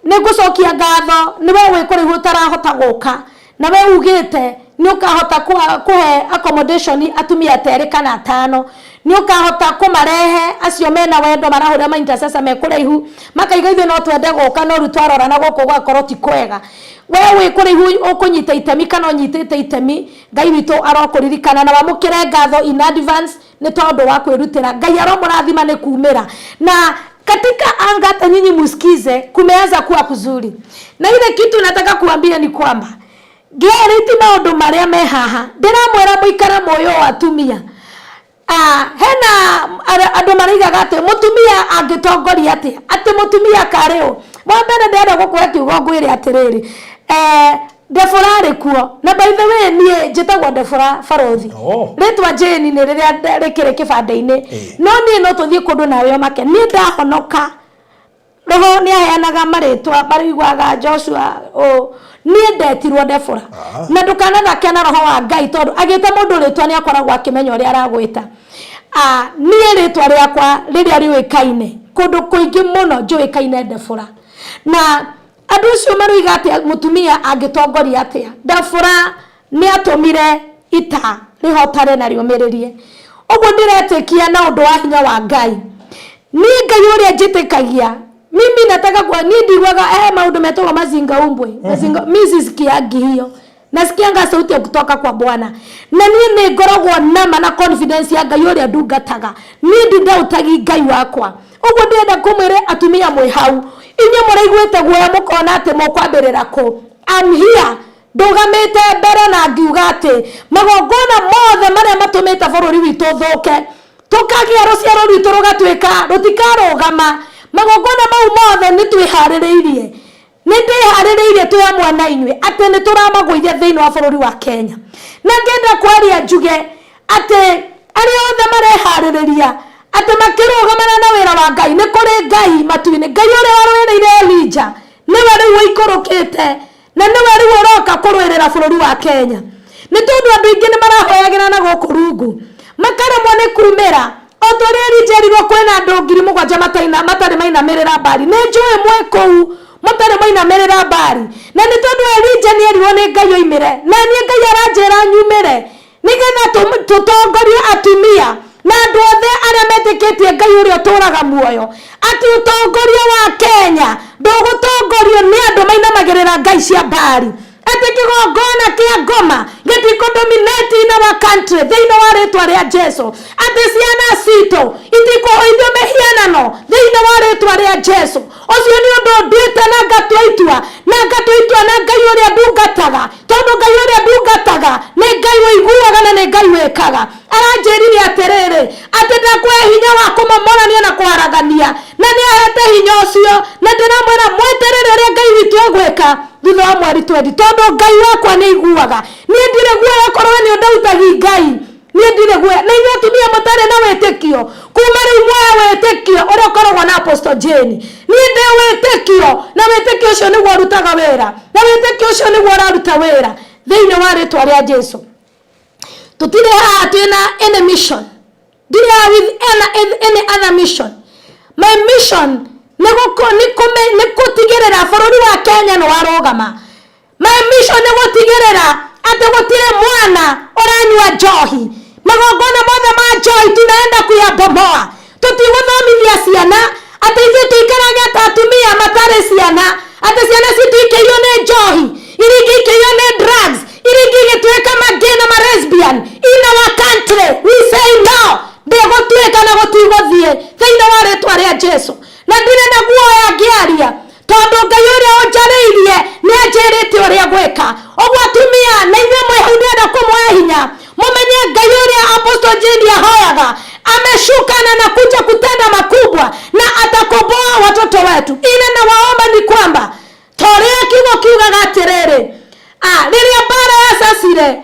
Nĩ ngũcokia ngatho nĩ we wĩ kũraihu ũtarahota gũka na we ugĩte nĩ ũkahota kũhe accommodation atumia terĩ kana atano nĩ ũkahota kũmarehe acio mena wendo marahũra ma intercessor me kũraihu makaiga ithuĩ no twende gũka no rĩu twarora na gũkũ gwakorwo ti kwega we wĩ kũraihu ũkũnyita itemi kana ũnyitĩte itemi Ngai witũ arokũririkana na wamũkĩre ngatho in advance nĩ tondũ wa kwĩrutĩra Ngai aromũrathima nĩ kumĩra na katika anga hata nyinyi msikize kumeanza kuwa kuzuri na ile kitu nataka kuambia ni kwamba geriti maundu maria me haha ndiramwera muikara moyo wa atumia hena andu marigaga ati mutumia angitongoria ati mutumia kareo mwambere ndenda gukwe kiugo ngwire atiriri Defora kuo na by the way nie njitagwo Defora Farothi ritwa Jane ni riria rikire kibande-ini no nie no tuthie kundu nawe make nie ndahonoka roho ni aheanaga maritwa barigwaga Joshua nie ndetirwo Defora na ndukanathake na roho wa Ngai tondu agita mundu ritwa ni akoragwo akimenya uria aragwita nie ritwa riakwa riria riwikaine kundu kuingi muno njuikaine Defora na andu cio maruiga atia mutumia angitongoria atia Defora ni atumire ita rihotare na riomiririe uguo ndiretikia na undu wa hinya wa Ngai ni Ngai uria njitikagia mimi nataka kwa ni ndigwaga maundu metwa mazinga umbwe mazinga Mrs. Kiagi hiyo nasikianga sauti ya kutoka kwa Bwana na ni ngoragwo nama na confidence ya Ngai uria ndungataga ni ndautagi Ngai wakwa uguo ndenda kumwire atumia mwe hau inye muraiguite guoya mukona ati mukwambirira ku I'm here ndugamite mbere na ngiuga ati magongona mothe maria matumite bũrũri witũ thuke tukagia ruciaro rwitũ rugatuika rutikarugama magongona mau mothe ni twiharĩrĩirie ni ndiharĩrĩirie tu amwe na inyuĩ ati ni turamagũithia thĩinĩ wa bũrũri wa Kenya na ngenda kwaria njuge ati arĩa othe mareharĩrĩria ati makĩrũgamana na wĩra wa Ngai nĩ kũrĩ Ngai matu-inĩ Ngai ũrĩa warũĩrĩire Elijah nĩwe rĩu ũikũrũkĩte na nĩwe rĩu ũroka kũrũĩrĩra bũrũri wa Kenya nĩ tondũ andũ aingĩ nĩ marahoyagĩra na gũkũ rungu makaremwo nĩ kumĩra o tũrĩa Elijah erirwo kwĩna andũ 7,000 matarĩ mainamĩrĩra mbari nĩ njũĩ mwe kũu mũtarĩ mainamĩrĩra mbari na nĩ tondũ Elijah nĩ erirwo nĩ Ngai oimĩre na niĩ Ngai aranjĩra nyumĩre nĩgetha tũtongorie atumia na andũ othe arĩa metĩkĩtie Ngai ũrĩa ũtũraga muoyo ati ũtongoria wa Kenya ndũgũtongorio nĩ andũ mainamagĩrĩra ngai cia mbari ati kĩgongona kĩa ngoma gĩtikũdominate in our country thĩinĩ wa rĩtwa rĩa Jesu ati ciana citũ itikũhoithio mĩhianano thĩinĩ wa rĩtwa rĩa Jesu ũcio nĩ ũndũ nduĩte na ngatua itua na Ngai ũrĩa ndungataga tondũ Ngai ũrĩa ndungataga nĩ Ngai ũiguaga na nĩ Ngai wĩkaga aranjĩrire atĩrĩrĩ ati ndakũhe hinya wa kũmomorania na kwaragania na nĩ ahete hinya ũcio na ndĩramwĩra mweterere ũrĩa Ngai witũ egwĩka thutha wa mweri 20 tondũ Ngai wakwa nĩ iguaga niĩ ndirĩ guoya korwo nĩ ũndautagi Ngai niĩ ndirĩ guoya na inyuĩ atumia mũtarĩ na wĩtĩkio kuma rĩu muoya wĩtĩkio ũrĩa ũkoragwo na Apostle Jane niĩ ndĩ wĩtĩkio na wĩtĩkio ũcio nĩguo ũrutaga wĩra na wĩtĩkio ũcio nĩguo ũraruta wĩra thĩinĩ wa rĩtwa rĩa Jesu tutire haha twĩna any mission ndire with any other mission my mission nĩ gũtigĩrĩra bũrũri wa Kenya nĩ warũgama my mission ni gutigerera ati gutire mwana oranywa njohi. Magongona mothe ma njohi tunaenda kuyabomoa. Tutigũthomithia ciana ati ithuĩ tuikarage ta atumia matare ciana, ati ciana cituikĩirio nĩ njohi, iria ingĩ ikĩirio nĩ drugs, iria ingĩ igĩtuĩka magĩ na lesbian in our country. We say no, ndĩgũtuĩka na gũtigũthiĩ thĩinĩ wa rĩtwa rĩa Jesu. Na ndirĩ na guoya ngĩaria tondũ Ngai ũrĩa ũnjarĩirie nĩ anjĩrĩte ũrĩa gwĩka. Ũguo atumia na ithuĩ mwĩ hau ndĩrenda kũmwoya hinya mumenye Ngai ũrĩa Apostle Jane ahoyaga ameshuka na anakuja kutenda makubwa na atakomboa watoto wetu. Ile na waomba ni kwamba torea kiugo kiugaga atĩrĩrĩ, rĩrĩa mbara yacacire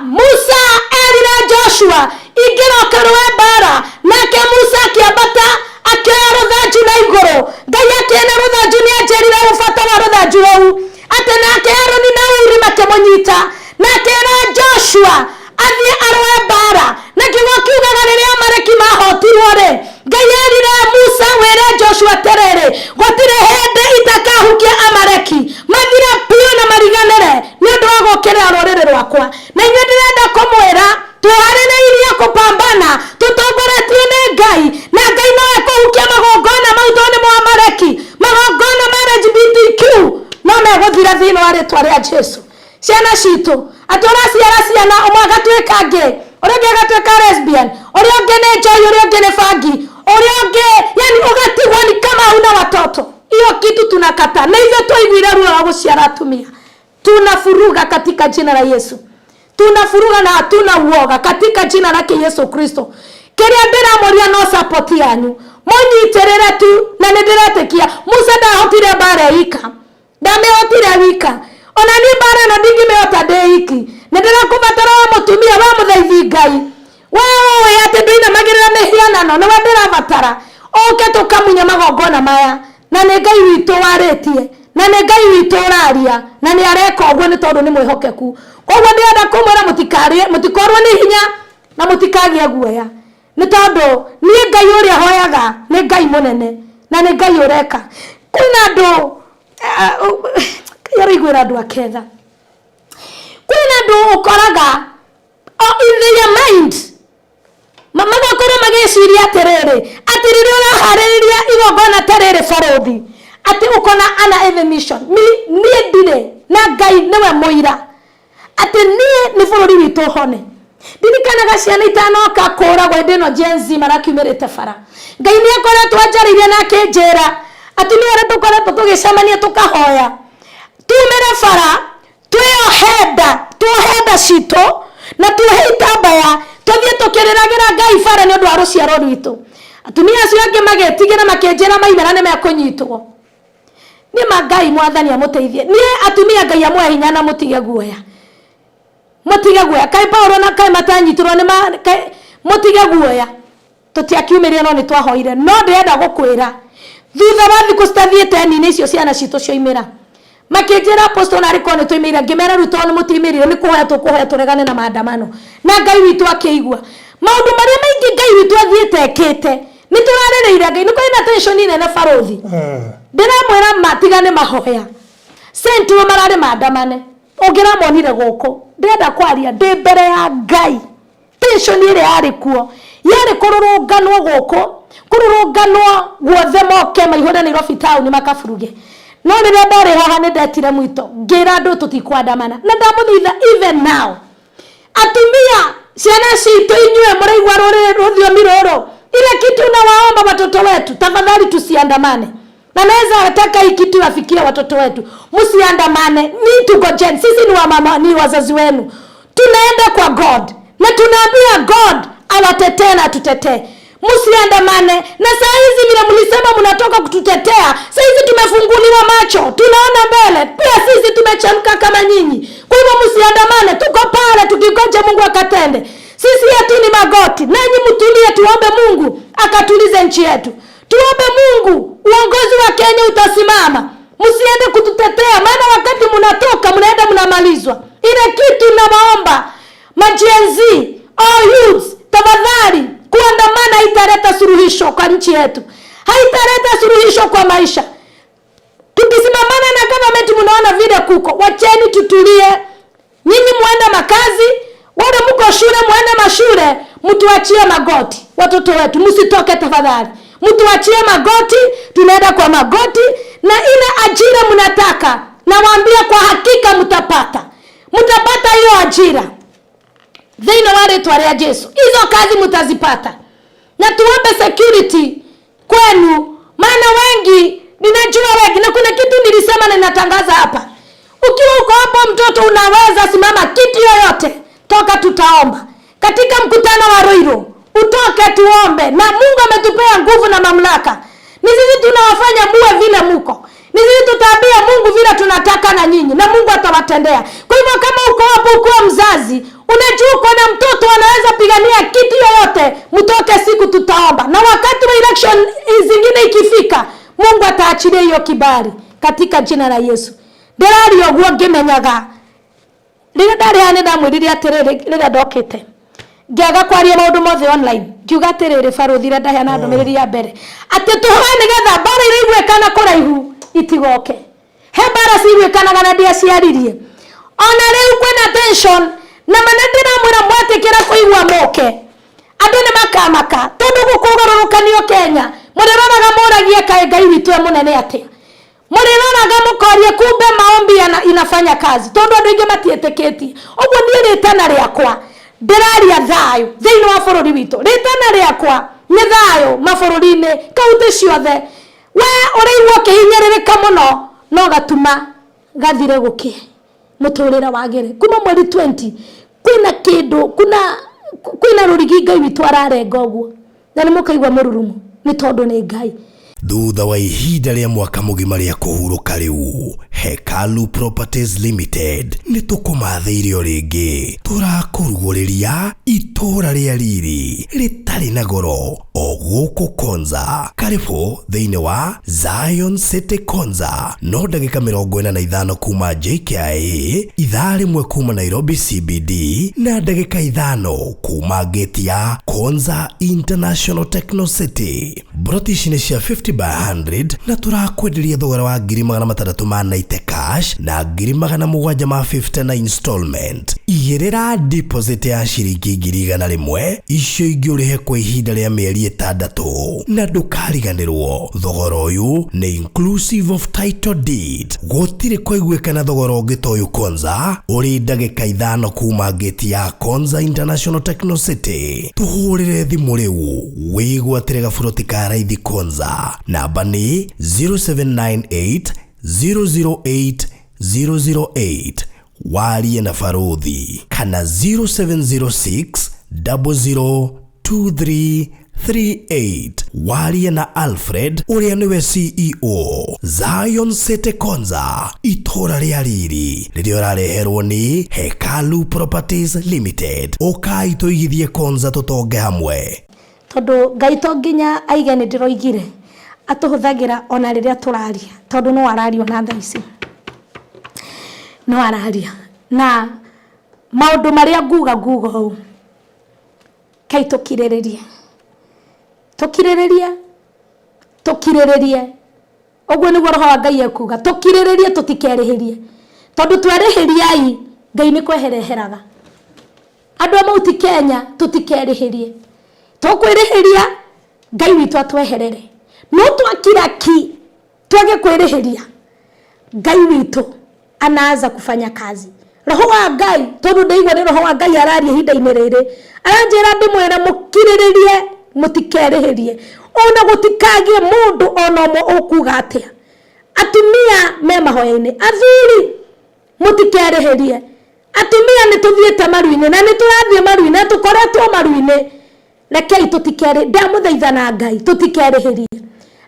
Musa erire Joshua ingĩroka rwe mbara, nake Musa akĩambata akĩoya rũthanju na igũrũ. Ngai akĩona rũthanju nĩ anjĩrire ũbata wa rũthanju rũu atĩ nake Harũni na Uri makĩmũnyita na akĩra Joshua athiĩ arũe mbara. Na kiugo kiugaga rĩrĩa Amaleki mahotirwo-rĩ, Ngai erire Musa wĩre Joshua atĩrĩrĩ, gũtirĩ hĩndĩ itakahukia Amaleki, mathire biũ na mariganĩre nĩ ũndũ wa gũkĩrĩra rũrĩrĩ rwakwa. Na inyuĩ ndĩrenda kũmwĩra twĩharĩrĩirie kũpambana, tũtongoretio nĩ Ngai, na Ngai no ekũhukia magongona mau tondũ nĩ Amaleki. Magongona ma LGBTQ no megũthira thĩinĩ wa rĩtwa rĩa Jesu. Ciana citũ atĩ ũraciara ciana ũmwe agatuĩka ngĩ, ũrĩa ũngĩ agatuĩka lesbian, ũrĩa ũngĩ nĩ njohi, ũrĩa ũngĩ nĩ bangi, ũrĩa ũngĩ yani ũgatigwo ni kama hauna watoto. Hiyo kitu tunakata. Na hivyo tuiguire ruo wa gũciara atumia. Tunafuruga katika jina la Yesu. Tunafuruga na hatuna uoga katika jina lake Yesu Kristo. Kĩrĩa ndĩramũria no support yanyu. Mũnyitĩrĩre tu na nĩndĩretĩkia Musa ndahotire mbara ika. Ndamĩhotire wika. Ona ni mbara no ndingĩmĩhota ndĩ iki. Nĩndĩrakũbatara wa mũtumia wa mũthaithi Ngai. Wewe atĩ ndũinamagĩrĩra mĩhianano nĩwe ndĩrabatara. Oke tũkamunya magongona maya. Na nĩ Ngai witũ warĩtie. Na nĩ Ngai witũ ũraria. Na nĩ areka ũguo nĩ tondũ nĩ mwĩhokeku. Koguo ndĩrenda kũmwĩra mũtikorwo nĩ hinya na mũtikagĩe guoya. Nĩ tondũ niĩ Ngai ũrĩa hoyaga nĩ Ngai mũnene na nĩ Ngai ũreka. Kwĩna andũ yarĩiguĩra andũ aketha. Kwĩna andũ ũkoraga in their mind magakorwo magĩciria atĩrĩrĩ atĩ rĩrĩa ũraharĩrĩria igongona ta rĩrĩ barothi atĩ ũkona ana every mission. Niĩ ndirĩ na Ngai nĩwe mũira atĩ niĩ nĩ bũrũri witũ hone. Ndirikanaga ciana itanoka kũragwo hĩndĩ ĩno Gen Z marakiumĩrĩte bara. Ngai nĩ akoretwo anjarĩirie na akĩnjĩra atĩ nĩ ũrĩa tũkoretwo tũgĩcemania tũkahoya tumĩre bara tuohe nda citũ na tuohe itambaya tũthiĩ tũkĩrĩragĩra Ngai bara nĩ ũndũ wa rũciaro rwitũ. Atumia acio angĩ magĩtigĩra makĩnjĩra maimara nĩ mekũnyitwo. Nĩ Ngai mwathani amũteithie. Niĩ atumia Ngai amwe hinya na mũtige guoya. Mũtige guoya. Kai Paulo na kai matanyitirwo nĩ mũtige guoya. Tũtiakiumĩria no nĩ twahoire. No ndĩrenda gũkwĩra thutha wa thikũ citathiĩte nini icio ciana citũ cioimĩra. Makĩnjĩra Apostle na arĩko nĩ tũimĩrire ngĩmera rĩu tondũ mũtiimĩrire nĩ kũhoya tũregane na maandamano. Na Ngai witũ akĩigua. Maũndũ marĩa maingĩ Ngai witũ athiĩte ekĩte nĩ tũrarĩrĩire Ngai. Nĩ kũrĩ na tension nene barothi. Ndĩramwĩra matigane mahoya. Sentro mararĩ maandamane. Ũngĩramonire gũkũ. Ndĩrenda kwaria ndĩ mbere ya Ngai. Tension ĩrĩa yarĩ kuo yarĩ kũrũrũnganwo gũkũ, kũrũrũnganwo guothe moke maihũre Nairobi town makaburuge. No rĩrĩa ndarĩ haha nĩ ndetire mwito ngĩra andũ tũtikwandamana. Na ndamũthiitha even now atumia ciana citũ inyuĩ mũraigua rũthiomi rũrũ, ile kitu nawaomba watoto wetu tafadhali tusiandamane. Na naweza nataka hii kitu afikie watoto wetu. Msiandamane. Ni tugojeni. Sisi ni wamama, ni wazazi wenu. Tunaenda kwa God. Na tunaambia God awatetee na tutetee. Msiandamane. Na saa hizi vile mlisema mnatoka kututetea, saa hizi tumefunguliwa macho. Tunaona mbele. Pia sisi tumechemka kama nyinyi. Kwa hivyo msiandamane. Tuko pale tukigoja Mungu akatende. Sisi yetu ni magoti. Nanyi mtulie tuombe Mungu akatulize nchi yetu. Tuombe Mungu uongozi wa Kenya utasimama. Msiende kututetea maana wakati mnatoka mnaenda mnamalizwa. Ile kitu nawaomba majenzi youths tafadhali kuandamana haitaleta suluhisho kwa nchi yetu. Haitaleta suluhisho kwa maisha. Tukisimamana na government mnaona vile kuko. Wacheni tutulie. Nyinyi muende makazi, wale mko shule muende mashule, mtuachie magoti. Watoto wetu msitoke tafadhali. Mtuachie magoti, tunaenda kwa magoti na ile ajira mnataka. Nawaambia kwa hakika mtapata. Mtapata hiyo ajira. Zino wale tuarea Yesu. Hizo kazi mtazipata. Na tuombe security kwenu. Maana wengi, ninajua wengi. Na kuna kitu nilisema na ninatangaza hapa. Ukiwa uko hapo mtoto unaweza simama kitu yoyote. Toka tutaomba. Katika mkutano wa Ruiru. Utoke tuombe. Na Mungu ametupea nguvu na mamlaka. Ni sisi tunawafanya muwe vile muko. Ni sisi tutaambia Mungu vile tunataka na nyinyi. Na Mungu atawatendea. Kwa hivyo kama uko hapo uko mzazi. Unajua uko na mtoto anaweza pigania kitu yoyote. Mtoke siku tutaomba. Na wakati wa election zingine ikifika. Mungu ataachilia hiyo kibali. Katika jina la Yesu. Nderari ogwo ngimenyaga. Rĩrĩa ndarĩ hanenda mwĩrire atĩrĩrĩ rĩrĩa ndokĩte. Ngĩaga kwaria maũndũ mothe online. Ngiuga atĩrĩrĩ baruthi rĩa ndaheana ndũmĩrĩri ya mbere. Atĩ tũhoe nĩgetha mbara iria igwĩkana kũraihu itigoke. He mbara cigwĩkanaga na ndiaciaririe. Ona rĩu kwĩna tension na mana ndĩramwĩra mwatĩkĩra kũigua moke. Andũ nĩ makamaka. Tondũ gũkũgarũrũkanio Kenya. Mũrĩroraga mũragie kaĩ Ngai witũ mũnene atĩa. Mũrĩroraga mũkorie kumbe maombi inafanya kazi. Tondũ andũ aingĩ matiĩtĩkĩtie. Ũguo niĩ rĩtana rĩakwa ndĩraria thayũ thĩinĩ wa bũrũri witũ. Rĩtana rĩakwa nĩ thayũ mabũrũri-inĩ kaunti ciothe. We ũrĩigua ũkĩhinyĩrĩrĩka mũno no gatuma gathire gũkĩe mũtũrĩre wagĩre. Kuma mweri 20 kwĩna kĩndũ kwĩna rũrigi Ngai witũ ararenga ũguo. Na nĩ mũkaigua mũrurumo nĩ tondũ nĩ Ngai. Thutha wa ihinda rĩa mwaka mũgima rĩa kũhurũka rĩu, Hekalu Properties Limited nĩ tũkũmathĩire rĩngĩ. Tũrakũrugũrĩria itũũra rĩa riri rĩtarĩ na goro o gũkũ Konza. Karibu thĩinĩ wa Zion City Konza. No ndagĩka 45 kuma JKIA, ithaa rĩmwe kuma Nairobi CBD na ndagĩka 5 kuma gate ya Konza International Techno City. British nĩ cia 50 by 100 na turakwenderia thogora wa 390 cash na 750 na installment. Igĩrĩra deposit ya ciringi 100 icio ingĩũrĩhe kwa ihinda rĩa mĩeri 6 na ndũkariganĩrwo. Thogora ũyũ nĩ inclusive of title deed. Gũtirĩ kũiguĩkana thogora ũngĩ ta ũyũ Konza ũrĩ ndagĩka 5 kuma gate ya Konza International Techno City. Tũhũrĩre thimũ rĩu wĩgwatĩre gaburoti ka raithi Konza. Namba ni 0798 008 008. Warie na Faruthi kana 0706 002338. Warie na Alfred ũrĩa nĩwe CEO. Zion City Konza, itũũra rĩa riri rĩrĩa ũrareherwo nĩ Hekalu Properties Limited. Ũkai tũigithie Konza tũtonge hamwe. Tondũ Ngai to nginya aige nĩ ndĩroigire atũhũthagĩra ona rĩrĩa tũraria. Tondũ no araria na thaa ici. No araria. Na maũndũ marĩa nguga hau. Kai tũkirĩrĩrie. Tũkirĩrĩrie. Ũguo nĩguo roho wa Ngai ekuga. Tũkirĩrĩrie tũtikerĩhĩrie. Tondũ twerĩhĩriai Ngai nĩ kwehereheraga. Andũ a Mount Kenya tũtikerĩhĩrie. Tũkwĩrĩhĩria Ngai witũ atweherere. No twakira ki twage kwĩrĩhĩria. Ngai witũ anaanza kufanya kazi. Roho wa Ngai, tondũ ndaigua nĩ roho wa Ngai araria ihinda-inĩ rĩrĩ. Aranjĩra ndĩmwĩre mũkirĩrĩrie mũtikerĩhĩrie. Ona gũtikagie mũndũ ona ũmwe ũkuga atĩa. Atumia me mahoya-inĩ. Athuri mũtikerĩhĩrie. Atumia nĩ tũthiĩte maru-inĩ na nĩ tũrathiĩ maru-inĩ tũkoretwo maru-inĩ. Rekei tũtikerĩ ndamũthaitha na Ngai tũtikerĩhĩrie.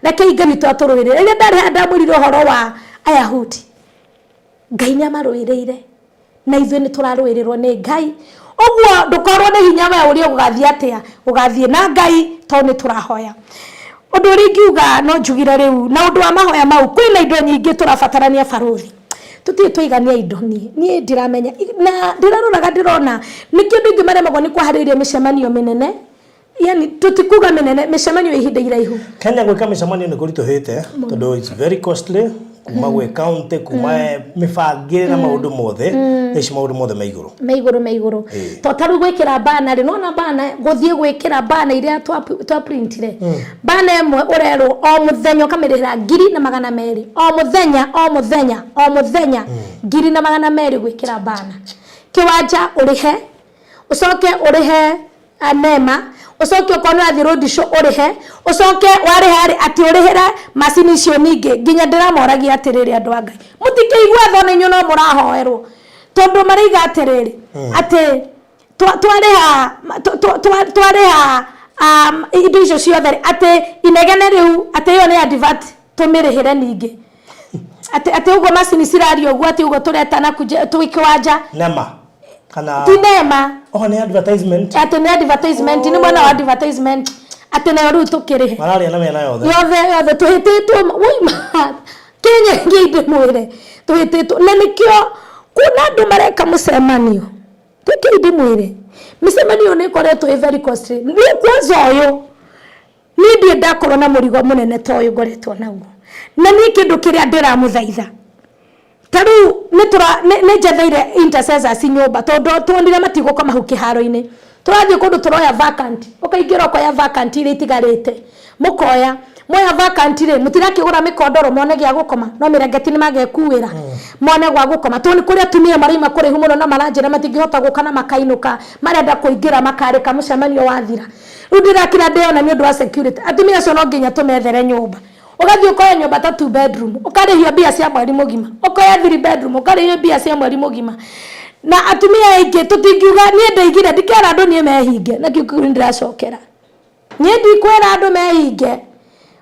Rekei Ngai witũ atũrũĩrĩre. Rĩrĩa ndarĩ ndamwĩrire ũhoro wa Ayahudi. Ngai nĩ amarũĩrĩire. Na ithuĩ nĩ tũrarũĩrĩrwo nĩ Ngai. Ũguo ndũkorwo nĩ hinya we ũrĩa ũgathiĩ atĩa. Ũgathiĩ na Ngai tondũ nĩ tũrahoya. Ũndũ ũrĩa ingiuga no njugire rĩu na ũndũ wa mahoya mau kwĩna indo nyingĩ tũrabatarania Faruthi. Tutie tũigania indo niĩ ndiramenya na ndĩraroraga ndĩrona nĩ kĩndũ ingĩ maremagwo nĩ kwaharĩria mĩcemanio mĩnene. Yani tutikuga mĩnene mĩcemanio ihinda iraihu. Kenya gwĩka mĩcemanio nĩ kũritũhĩte tondũ it's very costly. kuma gwe county kuma mifangire na maundu mothe ici maundu mothe meiguru to taru gwikira bana ri nona bana guthie gwikira bana iria twa printire bana emwe urero o muthenya kamirira 200 o muthenya 200 gwikira bana kiwanja urihe ucoke urihe anema ucoke ukona thi road show urihe ucoke warihe ati urihira macini cio ninge nginya ndiramoragia atiriri andu angai mutikeigua thone nyu no murahoerwo tondu mariga atiriri ati twariha indo icio ciothe ati inegene riu ati yo ni advert tumirihire ninge ati ugo macini cirario ugo ati ugo turetana tuikiwanja nema kana tinema ni advertisement ati ni advertisement ni mwana wa advertisement ati na ru tukirihe marari na mena yothe tuhititwo wima Kenya ngide mwire tuhititwo na nikio kuna andu mareka mucemanio tukide mwire mucemanio ni koretwo very costly ni kwanza uyu ni ndie ndakorwo na murigo munene to uyu ngoretwo naguo na ni kindu kiria ndiramuthaitha taru ni njetheire intercessors nyumba tondu tuonire matigo koma hu kiharo-ini turathie kundu turoya vacant ukaingira ukoya vacant iri itigarite mukoya moya vacant ri mutirakigura mikondoro mone gia gukoma no mirengeti ni magekuira mone gwa gukoma toni kuria tumia marima kuri humuno na maranjira matingihota gukana makainuka marenda kuingira makarika mucemanio wathira rudira kira ndeona ni undu wa security atumia cio no nginya tumethere nyumba ugathie ukoya nyumba ta 2 bedroom ukarihia bia cia mweri mugima ukoya 3 bedroom ukarihia bia cia mweri mugima na atumia aingi tutingiuga nie ndeigire ndikera andu nie mehinge na kiuku ndiracokera nie ndikwera andu mehinge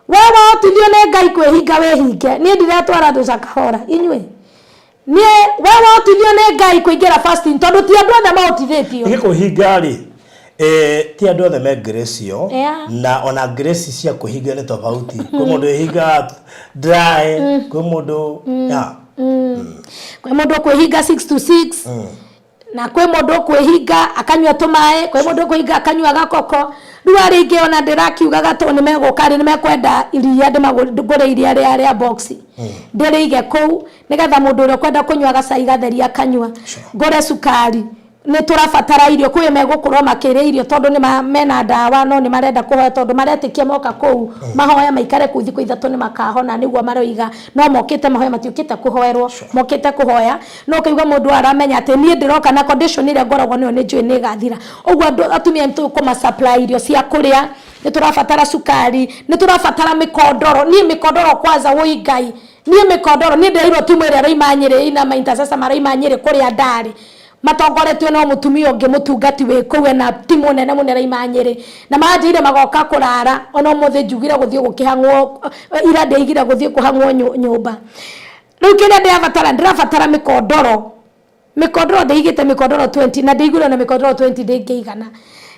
wewe otithio ne ngai kwehinga wehinge nie ndiretwara ndu cakahora inywe nie wewe otithio ne ngai kuingira fasting tondu ti andu othe maotithitio gikuhinga ri ti andu othe me grace yo na ona grace cia kuhinga ni tofauti kwa mundu ehinga dry kwa mundu kwa mundu kuhinga 6 to 6 na kwa mundu kuhinga akanywa tumae kwa mundu kuhinga akanywa gakoko ruari ingi ona ndirakiuga gato ni megukari ni mekwenda iria ndimagure iria ria box ndirige kou nigetha mundu uri kwenda kunywa gacai gatheria akanywa ngore sukari ni turabatara irio kwi megukorwo makire irio tondu ni mena ndawa no ni marenda kuhoya tondu maretikia moka kou mahoya maikare ku thiku ithatu ni makahona niguo maroiga no mokite mahoya matiukite kuhoerwo mokite kuhoya no kaigwa mundu aramenya ati nie ndiroka na condition ile ngoragwo ni njui ni gathira ugwo atumia ntu kuma supply irio cia kuria ni turabatara sukari ni turabatara mikondoro ni mikondoro kwanza woi ngai ni mikondoro ni ndiriro timu ile raimanyire ina mainta sasa maraimanyire kuria ndari matongoretwe no mutumia ungi mutungati we kuwe na timu nene munene imanyire na majire magoka kurara ono muthe njugire guthie gukihangwo ira ndeigire guthie kuhangwo nyumba riu kile ndirabatara mikondoro ndeigite mikondoro 20 na ndeigure na mikondoro 20 ndingeigana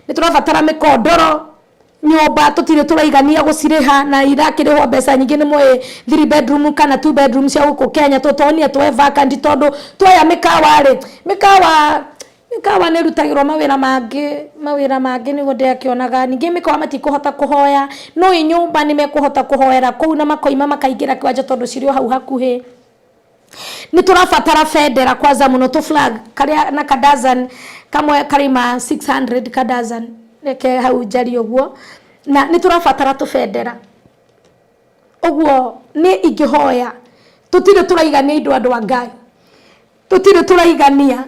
ni turabatara mikondoro nyumba tutire turaigania gucireha na irakiriho mbeca nyingi ni moe 3 bedroom kana 2 bedroom cia guku Kenya tutonia twe vacant tondu twoya mikawa ne rutagirwo mawira mangi ni gode akionaga ningi mikawa matikuhota kuhoya no inyumba ni mekuhota kuhoera kou na makoima makaingira kiwanja tondu cirio hau hakuhi ni turabatara federa kwanza muno tu flag karia na kadazan kamwe karima 600 kadazan neke hau jari ogwo na ni turabatara tu federa ogwo ni igihoya tutire turaigania indo andu angai tutire turaigania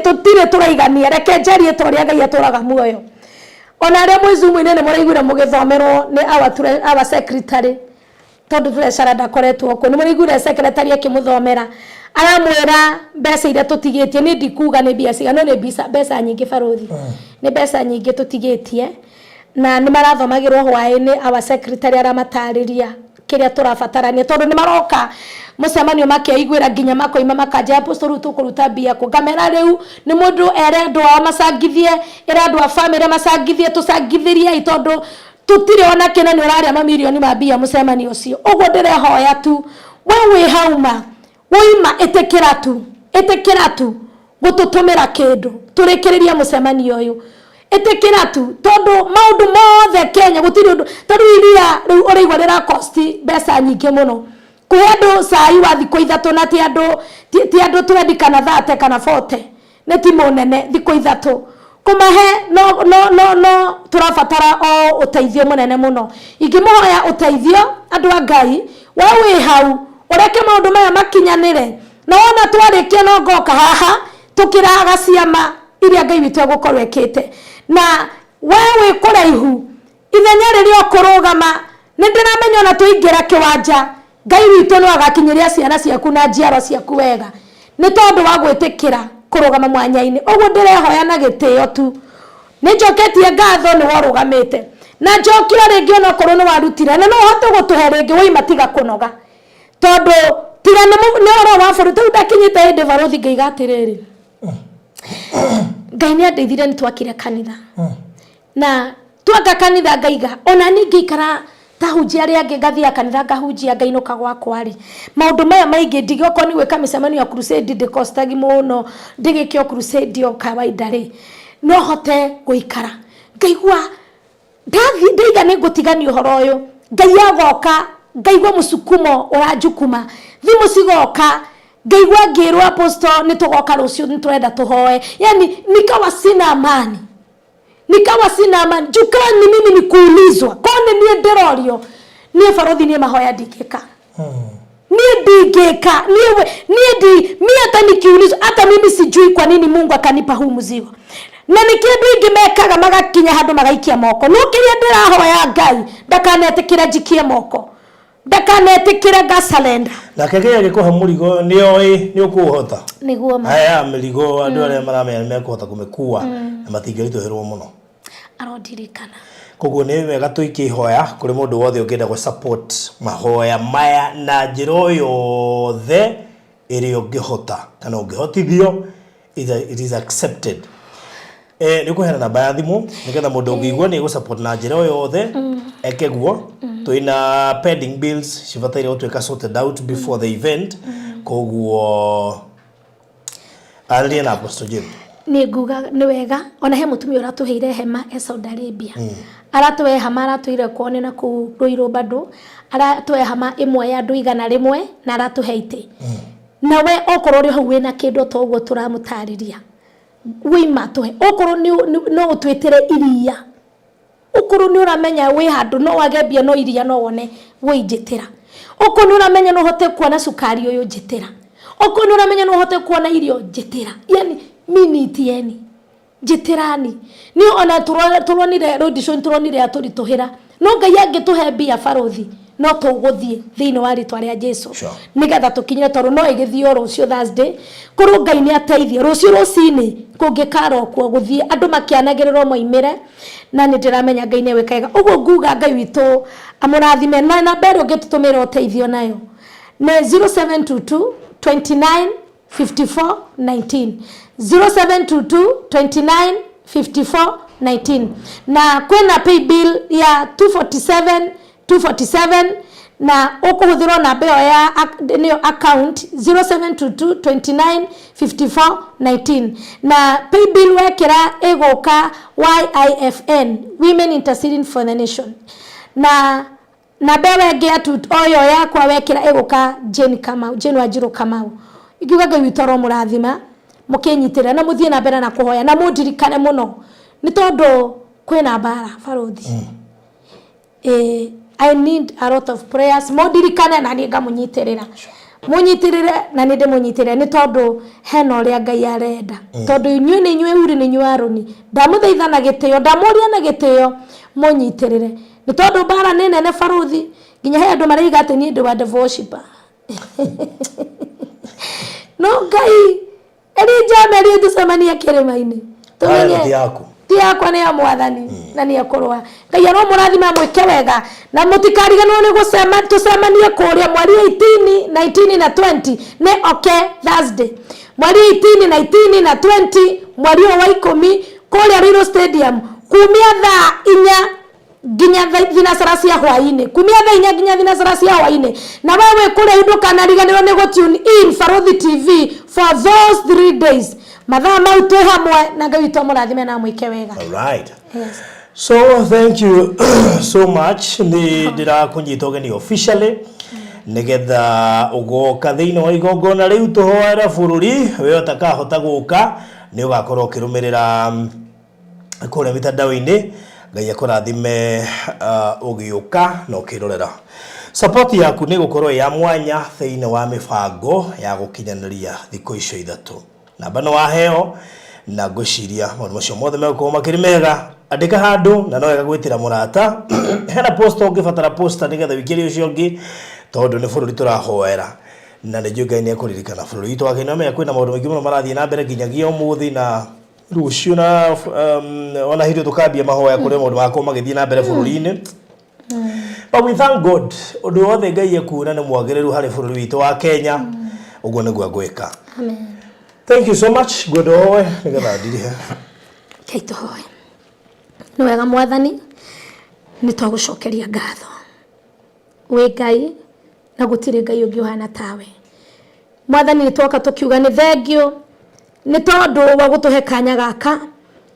tutire turaigania reke jari etwaria ngai aturaga muoyo ona re mwizumu nene muraigura mugithomerwo ni our secretary tondu treasurer ndakoretwo ko ni muraigura secretary akimuthomera aramwira mbeca ira tutigitie ni ndikuga ni bia cigano ni mbeca nyingi baruthi ni mbeca nyingi tutigitie na ni marathomagirwo hwaini our secretary aramatariria kiria turabatarania tondu ni maroka mucemanio makeigwira nginya makoima makaja apostolu tukuruta bia kugamera riu ni mundu erendo wa macangithie erendo wa family macangithie tucangithirie itondu tutire ona kina ni uraria mamilioni ma bia mucemanio ucio ugo ndirehoya tu wewe hauma woima etekera tu gututumira kindu turikiriria mucemanio uyu etekira tu tondu maundu mothe Kenya gutiri undu tondu iria riu uraigwa rira cost mbeca nyingi muno kwi andu sai wa thiko ithatu na ti andu 20 kana 30 kana 40 ne ti munene thiko ithatu kumahe no turabatara o uteithio munene muno ingimuhoya uteithio andu a Ngai wewe hau ureke maundu maya makinyanire na wona twarikia no ngoka haha tukiraga ciama iria Ngai witu agukorwo ekite na wewe kuraihu ithenya riria kurugama nindiramenya na tuingira kiwanja Ngai witu no agakinyiria ciana ciaku na njiaro ciaku wega ni tondu wa gwitikira kurugama mwanya-ini uguo ndirehoya na gitio tu ni njoketie ngatho ni warugamite na njokira ringi ona korwo ni warutire na no hote gutuhe ringi wei matiga kunoga tondu tira ni oro wa buru tu ndakinyite hindi baruthi Ngai gatiriri Ngai ni andeithire ni twakire kanitha na twaka kanitha ngaiga ona ni ngikara tahunjia ria ngathia kanitha ngahunjia ngainuka gwakwa ri maundu maya maingi ndigoko ni gwika micemanio ya crusade ndikostagi muno ndigikio crusade o kawaida ri no hote guikara ngaigua ndaiga ni gutigania uhoro uyu Ngai agoka ngaigua musukumo uranjukuma thimu cigoka ngaigua ngirwa apostle ni tugoka rucio ni turenda tuhoe yani nikawa sina amani jukani mimi nikuulizwa kone nie nderorio nie farodhi nie mahoya ndikeka nie ndigeka nie hata nikiulizwa hata mimi sijui kwa nini Mungu akanipa huu mzigo na nikindu ingimekaga magakinya handu magaikia moko no kiria ndirahoya Ngai ndakanetikira jikie moko ndakanetikira gasalenda na kegea gikuha murigo ni ukuhota niguo ma aya mirigo andu aria maramenya mekuhota kumekua na matingirituhirwo muno arodirikana koguo ni wega tuikihoya kuri mundu wothe ungienda go support mahoya maya na njiro yothe iri ungihota kana ungihotithio it is accepted ni kuhena namba ya thimu nigetha mundu ungigwa ni go support na njiro yothe ekeguo tuina pending bills cibataire gutwika sorted out before the event koguo aria na Apostle Jim ni nguga ni wega ona he mutumia uratuheire hema e Saudi Arabia aratuhe hama aratuire kuone na ku Ruiru bado aratuhe hama imwe ya andu 100 na aratuhe ite na we okorwo ri hau wina kindu toguo turamutariria wima tuhe okorwo no utwitire iria okorwo ni uramenya we handu no wagebia no iria no wone we njitira okorwo ni uramenya no hote kuona sukari uyu njitira okorwo ni uramenya no hote kuona irio njitira yani mini tieni jitirani ni ona turonire audition turonire aturi tuhira no Ngai angituhe mbia barothi no tuguthie thiini wa ritwa ria Jesu nigetha tukinyire toru no igithio rucio Thursday kuru Ngai ni ateithie rucio rucini kungikaro kuo guthie andu makianagirirwo moimire na ndiramenya Ngai ni wekega uguo nguga Ngai witu amurathime na mbere ungitutumira uteithio nayo ne 0722 29 54 19 0722 29 54 19 na kwena pay bill ya 247 na ukuhuthirwo namba ya account 0722 29 54 19 na pay bill wekira egoka YIFN Women Interceding for the Nation na bewe geatu oyo yakwa wekira egoka Jane Wanjiru Kamau ikiuga Ngai witoro murathima mukinyitira na muthie na mbere na kuhoya na mundirikane muno ni tondu kwina bara barothi I need a lot of prayers mundirikane na ni ngamunyitirira munyitirire na ni ndimunyitirire ni tondu hena uria Ngai arenda tondu inyue ni inyue uri ni inyue aroni ndamuthaitha na gitio ndamuria na gitio munyitirire ni tondu bara ni nene barothi nginya he andu maraiga ati ni ndu wa devotion no Ngai Elija meri tusemania kirima-ini tumenye ti yakwa ni ya mwathani na ni akorwa Ngai aro murathima mwike wega na mutikariganwo ni gusema tusemanie kuria mweri 18 19 na 20 ne okay Thursday mweri 18 19 na 20 mweri wa 10 kuria Ruiru Stadium kumia thaa 4 ginya thinacara cia hwaini kumia thaa 4 ginya thinacara cia hwaini na wewe kule nduka na riganiro ni go tune in Farothi TV for those 3 days mathaa mau twi hamwe na Ngai witũ mũrathime na mwĩke wega. All right. Yes. So thank you so much. Ni ndira kunyita ũgeni officially nigetha ugoka thiini wa igongona riu tuhoera bururi we utakahota guka ni ugakorwo ukirumirira kure mitandao-ini. Ngai akurathime ugiuka na ukirorera. Support yaku ni gukorwo ya mwanya thiini wa mibango ya gukinyaniria thikũ icio ithatu. Namba no waheo na ngũciria maũndũ macio mothe megũkorwo makĩrĩ mega. Andĩka handũ na no wega gwĩtĩra mũrata. Hena posta ũngĩbatara posta nĩgetha wĩkĩre ũcio ũngĩ tondũ nĩ bũrũri tũrahoera na nĩ Ngai nĩ ekũririkana bũrũri witũ wa Kenya. Menya kwĩna maũndũ maingĩ mũno marathiĩ na mbere nginyagia ũmũthĩ na rũciũ na ona hĩndĩ tũkambia mahoya kũrĩa maũndũ makoo magĩthiĩ na mbere bũrũri-inĩ. But we thank God ũndũ wothe Ngai ekuona nĩ mwagĩrĩru harĩ bũrũri witũ wa Kenya. Ũguo nĩguo ngwĩka. Amen. Thank you so much. Godoe nigetha ndirihe. Ngai tũhoe. Nĩ wega Mwathani, nĩ twagũcokeria ngatho. We Ngai na gũtirĩ Ngai ũngĩ ũhana tawe. Mwathani nĩ twoka tũkiuga nĩ thengio nĩ tondũ wa gũtũhe kanya gaka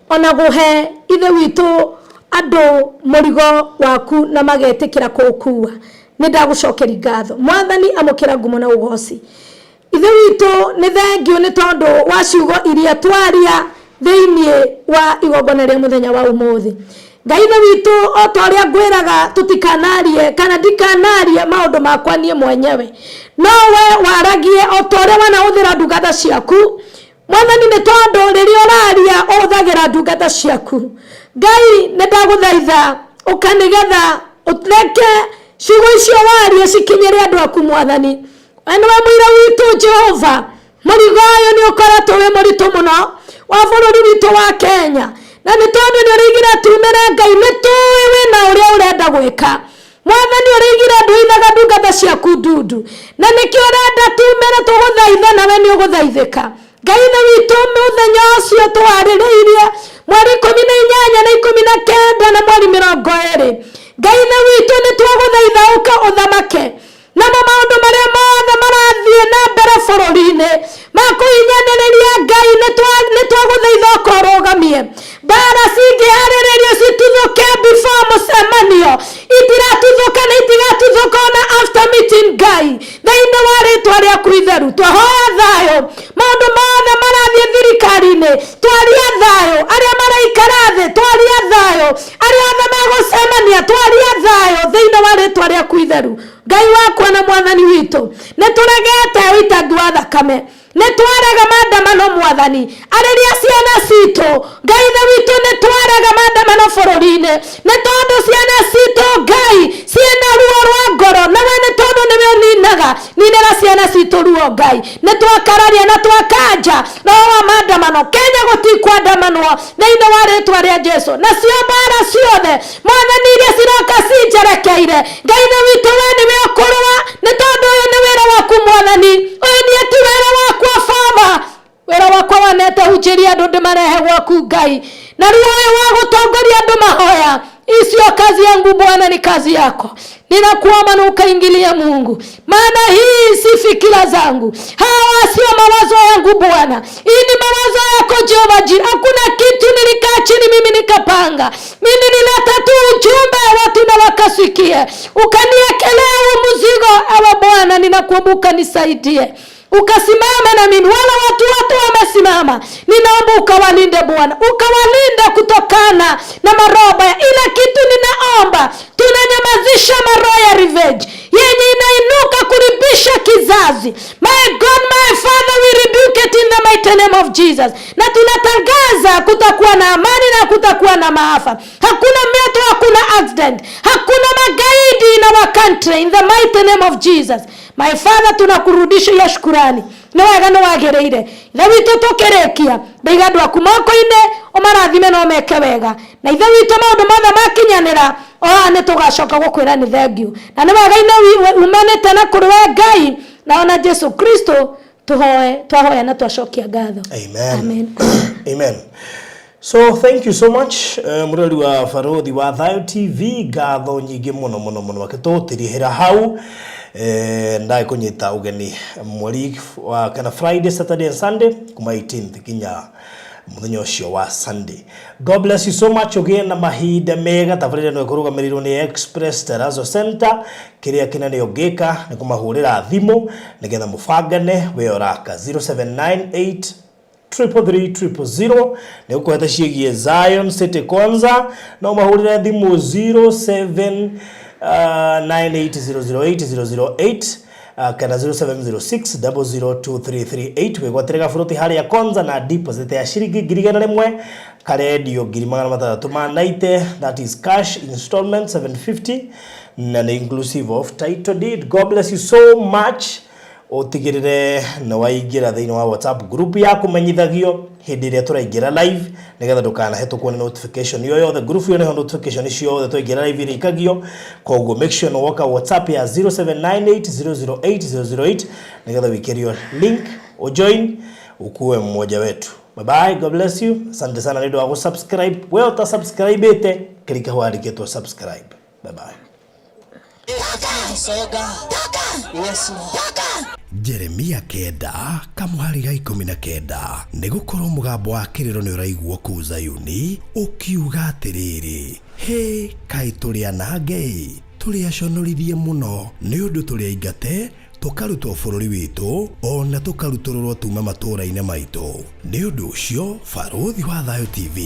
ona gũhe ithe witũ andũ mũrigo waku na magetĩkĩra kũũkua. Nĩ ndagũcokeria ngatho. Mwathani amũkĩra ngumo na ũgooci. Ithe witũ nĩ thengio nĩ tondũ wa ciugo iria twaria thĩinĩ wa igongona rĩa mũthenya wa ũmũthĩ. Ngai ithe witũ o ta ũrĩa ngwĩraga tũtikanarie kana ndikanarie maũndũ makwa niĩ mwenyewe, no we waragie o ta ũrĩa wanahũthĩra ndungata ciaku. Mwathani nĩ tondũ rĩrĩa ũraria ũhũthagĩra ndungata ciaku. Ngai nĩ ndagũthaitha ũkanĩgetha ũreke ciugo icio waria cikinyĩre andũ aku Mwathani. We nĩwe mũira witũ Jehova. Mũrigo ũyũ nĩ ũkoretwo wĩ mũritũ mũno wa bũrũri witũ wa Kenya, na nĩ tondũ nĩ ũrĩigire tumĩre Ngai nĩ tũĩ wĩna ũrĩa ũrenda gwĩka. Mwathani ũrĩigire ndũinaga ndungata ciaku ndundu, na nĩkĩo ũrenda tumĩre tũgũthaithe nawe nĩ ũgũthaithĩka. Ngai ithe witũ mũthenya ũcio tũwarĩrĩirie mweri 18 na 19 na mweri 20. Ngai ithe witũ nĩ twagũthaitha ũka ũthamake namo maũndũ marĩa mothe marathiĩ na mbere bũrũri-inĩ ma kũhinyanĩrĩria Ngai nĩ twagũthaitha ũkorũgamie. Mbara cingĩharĩrĩrio cituthũke before mũcemanio, itiratuthũka na itigatuthũka ona after meeting. Ngai thĩinĩ wa rĩtwa rĩaku itheru twahoya thayũ. Maũndũ mothe marathiĩ thirikari-inĩ twaria thayũ. Arĩa maraikara thĩ twaria thayũ. Arĩa othe megũcemania twaria thayũ thĩinĩ wa rĩtwa rĩaku itheru. Ngai wakwa na Mwathani witũ nĩ tũregete ũitangi wa thakame, nĩ twarega maandamano Mwathani arĩria ciana citũ. Ngai ithe witũ nĩ twarega maandamano bũrũri-inĩ nĩ tondũ ciana citũ Ngai ciĩna ruo rwa ngoro, nawe nĩ tondũ nĩwe ũninaga. Ninĩra ciana citũ ruo Ngai. Nĩ twakararia na twakanja roho wa maandamano. Kenya gũtikwandamanwo thĩinĩ wa rĩtwa rĩa Jesũ. Nacio mbara ciothe Mwathani iria ciroka cinjerekeire, Ngai ithe witũ we nĩwe ũkũrũa, nĩ tondũ ũyũ nĩ wĩra waku Mwathani. Ũyũ nĩ ti wĩra wakwa Baba. Wĩra wakwa wanete hunjĩria andũ ndĩmarehe gwaku Ngai, na ruo ũyũ wa gũtongoria andũ mahoya. Sio kazi yangu Bwana, ni kazi yako. Ninakuomba na ukaingilia Mungu, maana hii si fikira zangu, hawa sio mawazo yangu Bwana, hii ni mawazo yako Jehova Jireh. Hakuna kitu nilikaa chini mimi nikapanga. Mimi nileta tu ujumbe watu na wakasikia, ukaniekelea mzigo. Ewe Bwana, ninakuomba nisaidie, ukasimama na mimi. Wala watu wamesimama, ninaomba ukawalinde Bwana, ukawalinde kutokana na maroho ya ila kitu. Ninaomba tunanyamazisha maroho ya revenge yenye inainuka kuribisha kizazi. My God, my Father, we rebuke it in the mighty name of Jesus. Na tunatangaza kutakuwa na amani na kutakuwa na maafa. Hakuna moto, hakuna accident, hakuna magaidi in our country in the mighty name of Jesus. My Father, tunakurudisha ya shukrani. Ni wega ni wagereire. Ithe witũ tũkĩrĩkia ndaiga andũ aku moko-inĩ ũmarathime na ũmeke wega. Na ithe witũ maũndũ mothe makinyanĩra nĩ tũgacoka gũkwĩra nĩ thengiũ. Na nĩ wega ino umanĩte na kũrĩ we Ngai na ona Jesu Kristo twahoya na twacokia ngatho. Amen. Amen. Amen. So thank you so much murori wa Farodhi wa Thayo TV gatho nyingi muno wakitutirihira hau ndai kunyita ugeni mweri wa kana Friday, Saturday and Sunday kuma 18th kinya muthenya ucio wa Sunday. God bless you so much again na mahinda mega tabarire no kurugamiriro ni Express Terazo Center kiria kinene ogeka ni kumahurira thimu nigetha mufangane we oraka 0798 33300 ni ukweta ciigie Zion City Konza no mahurira thimu 0798008008 kana 0706002338 wegwaterega furuti hali ya Konza na deposit ya shiringi 1,100 karedio 6,380 that is cash installment 750 and inclusive of title deed. God bless you so much. Otigirire na waigira thini wa WhatsApp group ya kumenyithagio hindi ria turaingira live nigetha ndukana hetũkwo ni notification yoyothe group yo ni notification ciothe twaingira live irikagio koguo make sure no woka WhatsApp ya 0798008008 nigetha wikirio link o join ukuwe mmoja wetu. Bye bye, God bless you. Asante sana ndio wa subscribe. Wewe uta subscribe ete klika hwari keto subscribe. Bye bye. Jeremia kenda kamuhariga 19 nigukorwo mugambo wa kiriro ni uraiguo ku Zayuni ukiuga atiriri he kai turi anage turi aconoririe muno ni undu turi aingate tukarutwo bururi witu ona tukaruturwo tuma matura-ini maitu. Ni undu ucio Farodhi wa Thayo TV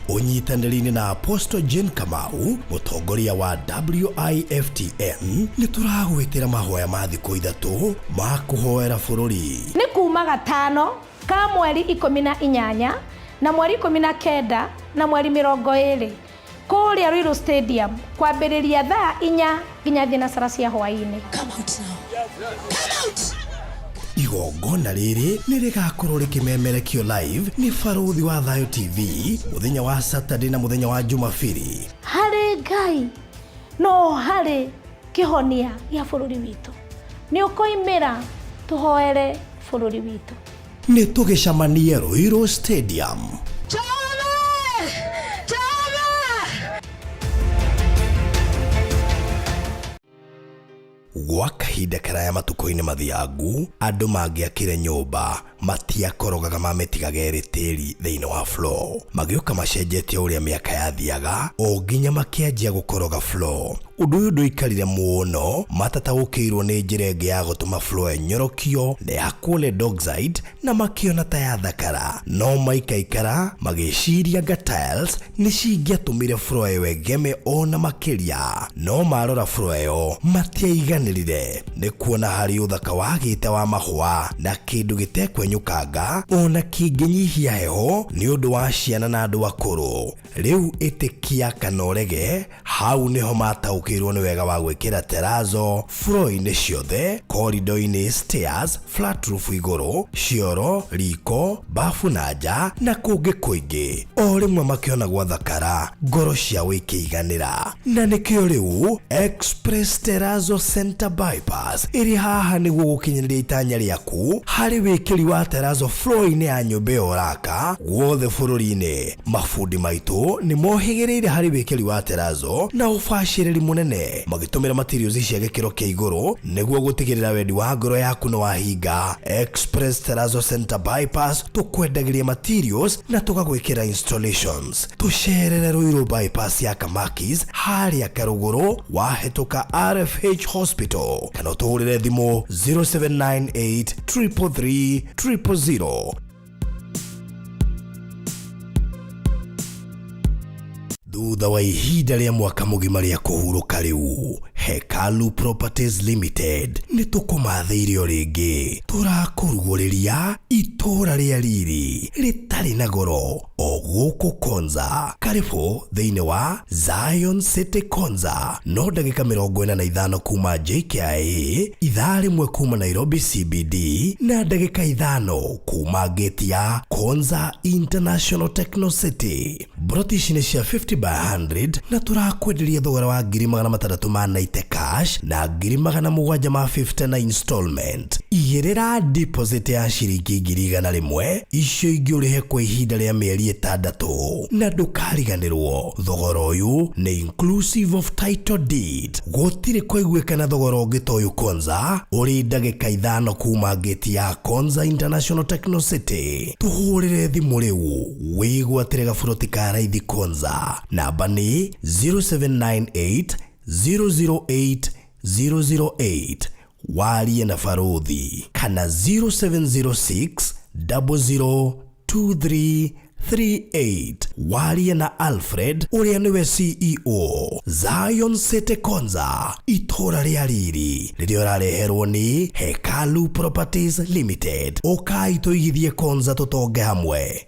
unyitanĩri-inĩ na Apostle Jane Kamau mutongoria wa WIFTN ni turagwitira mahoya ma thikũ 3 ma kuhoera bururi. Ni kuma gatano ka mweri 18 na mweri 19 na mweri 20 kuria Ruiru Stadium kwambĩrĩria thaa 4 nginya thinacara cia hwaĩ-inĩ. Come out now. Come out. Igongona riri ni rigakorwo rikimemerekio live ni Farodhi wa Thayo TV muthenya wa Saturday na muthenya wa Jumapili. Hari Ngai no hari kihonia ya bururi witu ni ukoimira tuhoere bururi witu. Ni tugicamanie Ruiru Stadium. Gwa kahinda karaya matuko-ini mathiangu andu mangiakire nyumba matiakorogaga mametigaga eritiri thiini wa floor magioka macenjetie uria miaka yathiaga o nginya makianjia gukoroga floor. Undu uyu nduikarire muno matataũkĩirwo ni njĩra ĩngĩ ya gũtũma floor enyorokio na ya kũle Dockside na makiona ta ya thakara no maikaikara magĩciria nga tiles ni cingĩatũmire floor ĩyo ĩgeme ona makĩria no marora floor ĩyo matiaiganĩrire ni kuona harĩ ũthaka wagĩte wa mahũa na kĩndũ gĩtekwenyũkanga ona kĩngĩnyihia heho ni ũndũ wa ciana na andũ akũrũ. Rĩu ĩtĩkia kana ũrege hau niho mataũkĩirwo ni wega wa gwĩkĩra terazo floor-inĩ ciothe, corridor-inĩ, stairs, flat roof igũrũ, cioro, riko, bafu na nja na kũngĩ kũingĩ. O rĩmwe makĩona gwa thakara ngoro ciao ikĩiganĩra na nĩkĩo rĩu Express Terazo Center Bypass ĩrĩ haha nĩguo gũkinyĩria itanya rĩaku harĩ wĩkĩri wa terazo floor-inĩ ya nyũmba ĩyo ũraka guothe bũrũri-inĩ. Mafundi maitũ ni mohĩgĩrĩire harĩ wĩkĩri wa terazo na ũbacĩrĩri mũnene magĩtũmĩra materials cia gĩkĩro kĩa igũrũ nĩguo gũtigĩrĩra wendi wa ngoro yaku no wahinga. Express Terazo Center Bypass tũkwendagĩria materials na tũgagwĩkĩra installations. Tũcerere Ruiru bypass ya Kamakis harĩa Karũgũrũ wahĩtũka RFH Hospital kana ũtũhũrĩre thimũ 0798 333 000. Thutha wa ihinda rĩa mwaka mũgima rĩa kũhurũka rĩu Hekalu Properties Limited nĩ tũkũmathĩirio rĩngĩ tũrakũrugũrĩria itũra rĩa riri rĩtarĩ na goro o gũkũ Konza. Karibu thĩinĩ wa Zion City Konza no ndagĩka 45 kuma JKIA, ithaa rĩmwe kuma Nairobi CBD na ndagĩka 5 kuma gate ya Konza International Techno City. Broti ici nĩ cia 50 by 100 na turakwenderia thogora wa 690 cash na 750 na installment. Igĩrĩra deposit ya ciringi 100 icio ingĩ ũrĩhe kwa ihinda rĩa mĩeri 6 na ndũkariganĩrwo. Thogora ũyũ nĩ inclusive of title deed. Gũtirĩ kũiguĩka na thogora ũngĩ ta ũyũ Konza ũrĩ ndagĩka 5 kuma gate ya Konza International Techno City. Tuhũrĩre thimũ rĩu wĩgwatĩre gaburoti ka raithi Konza. Namba nĩ 0798 008 008 warie na Farothi kana 0706 002338 warie na Alfred ũrĩa nĩwe CEO. Zion City Konza, itũra rĩa riri rĩrĩa ũrareherwo nĩ Hekalu Properties Limited. Ũkai tũigithie Konza tũtonge hamwe.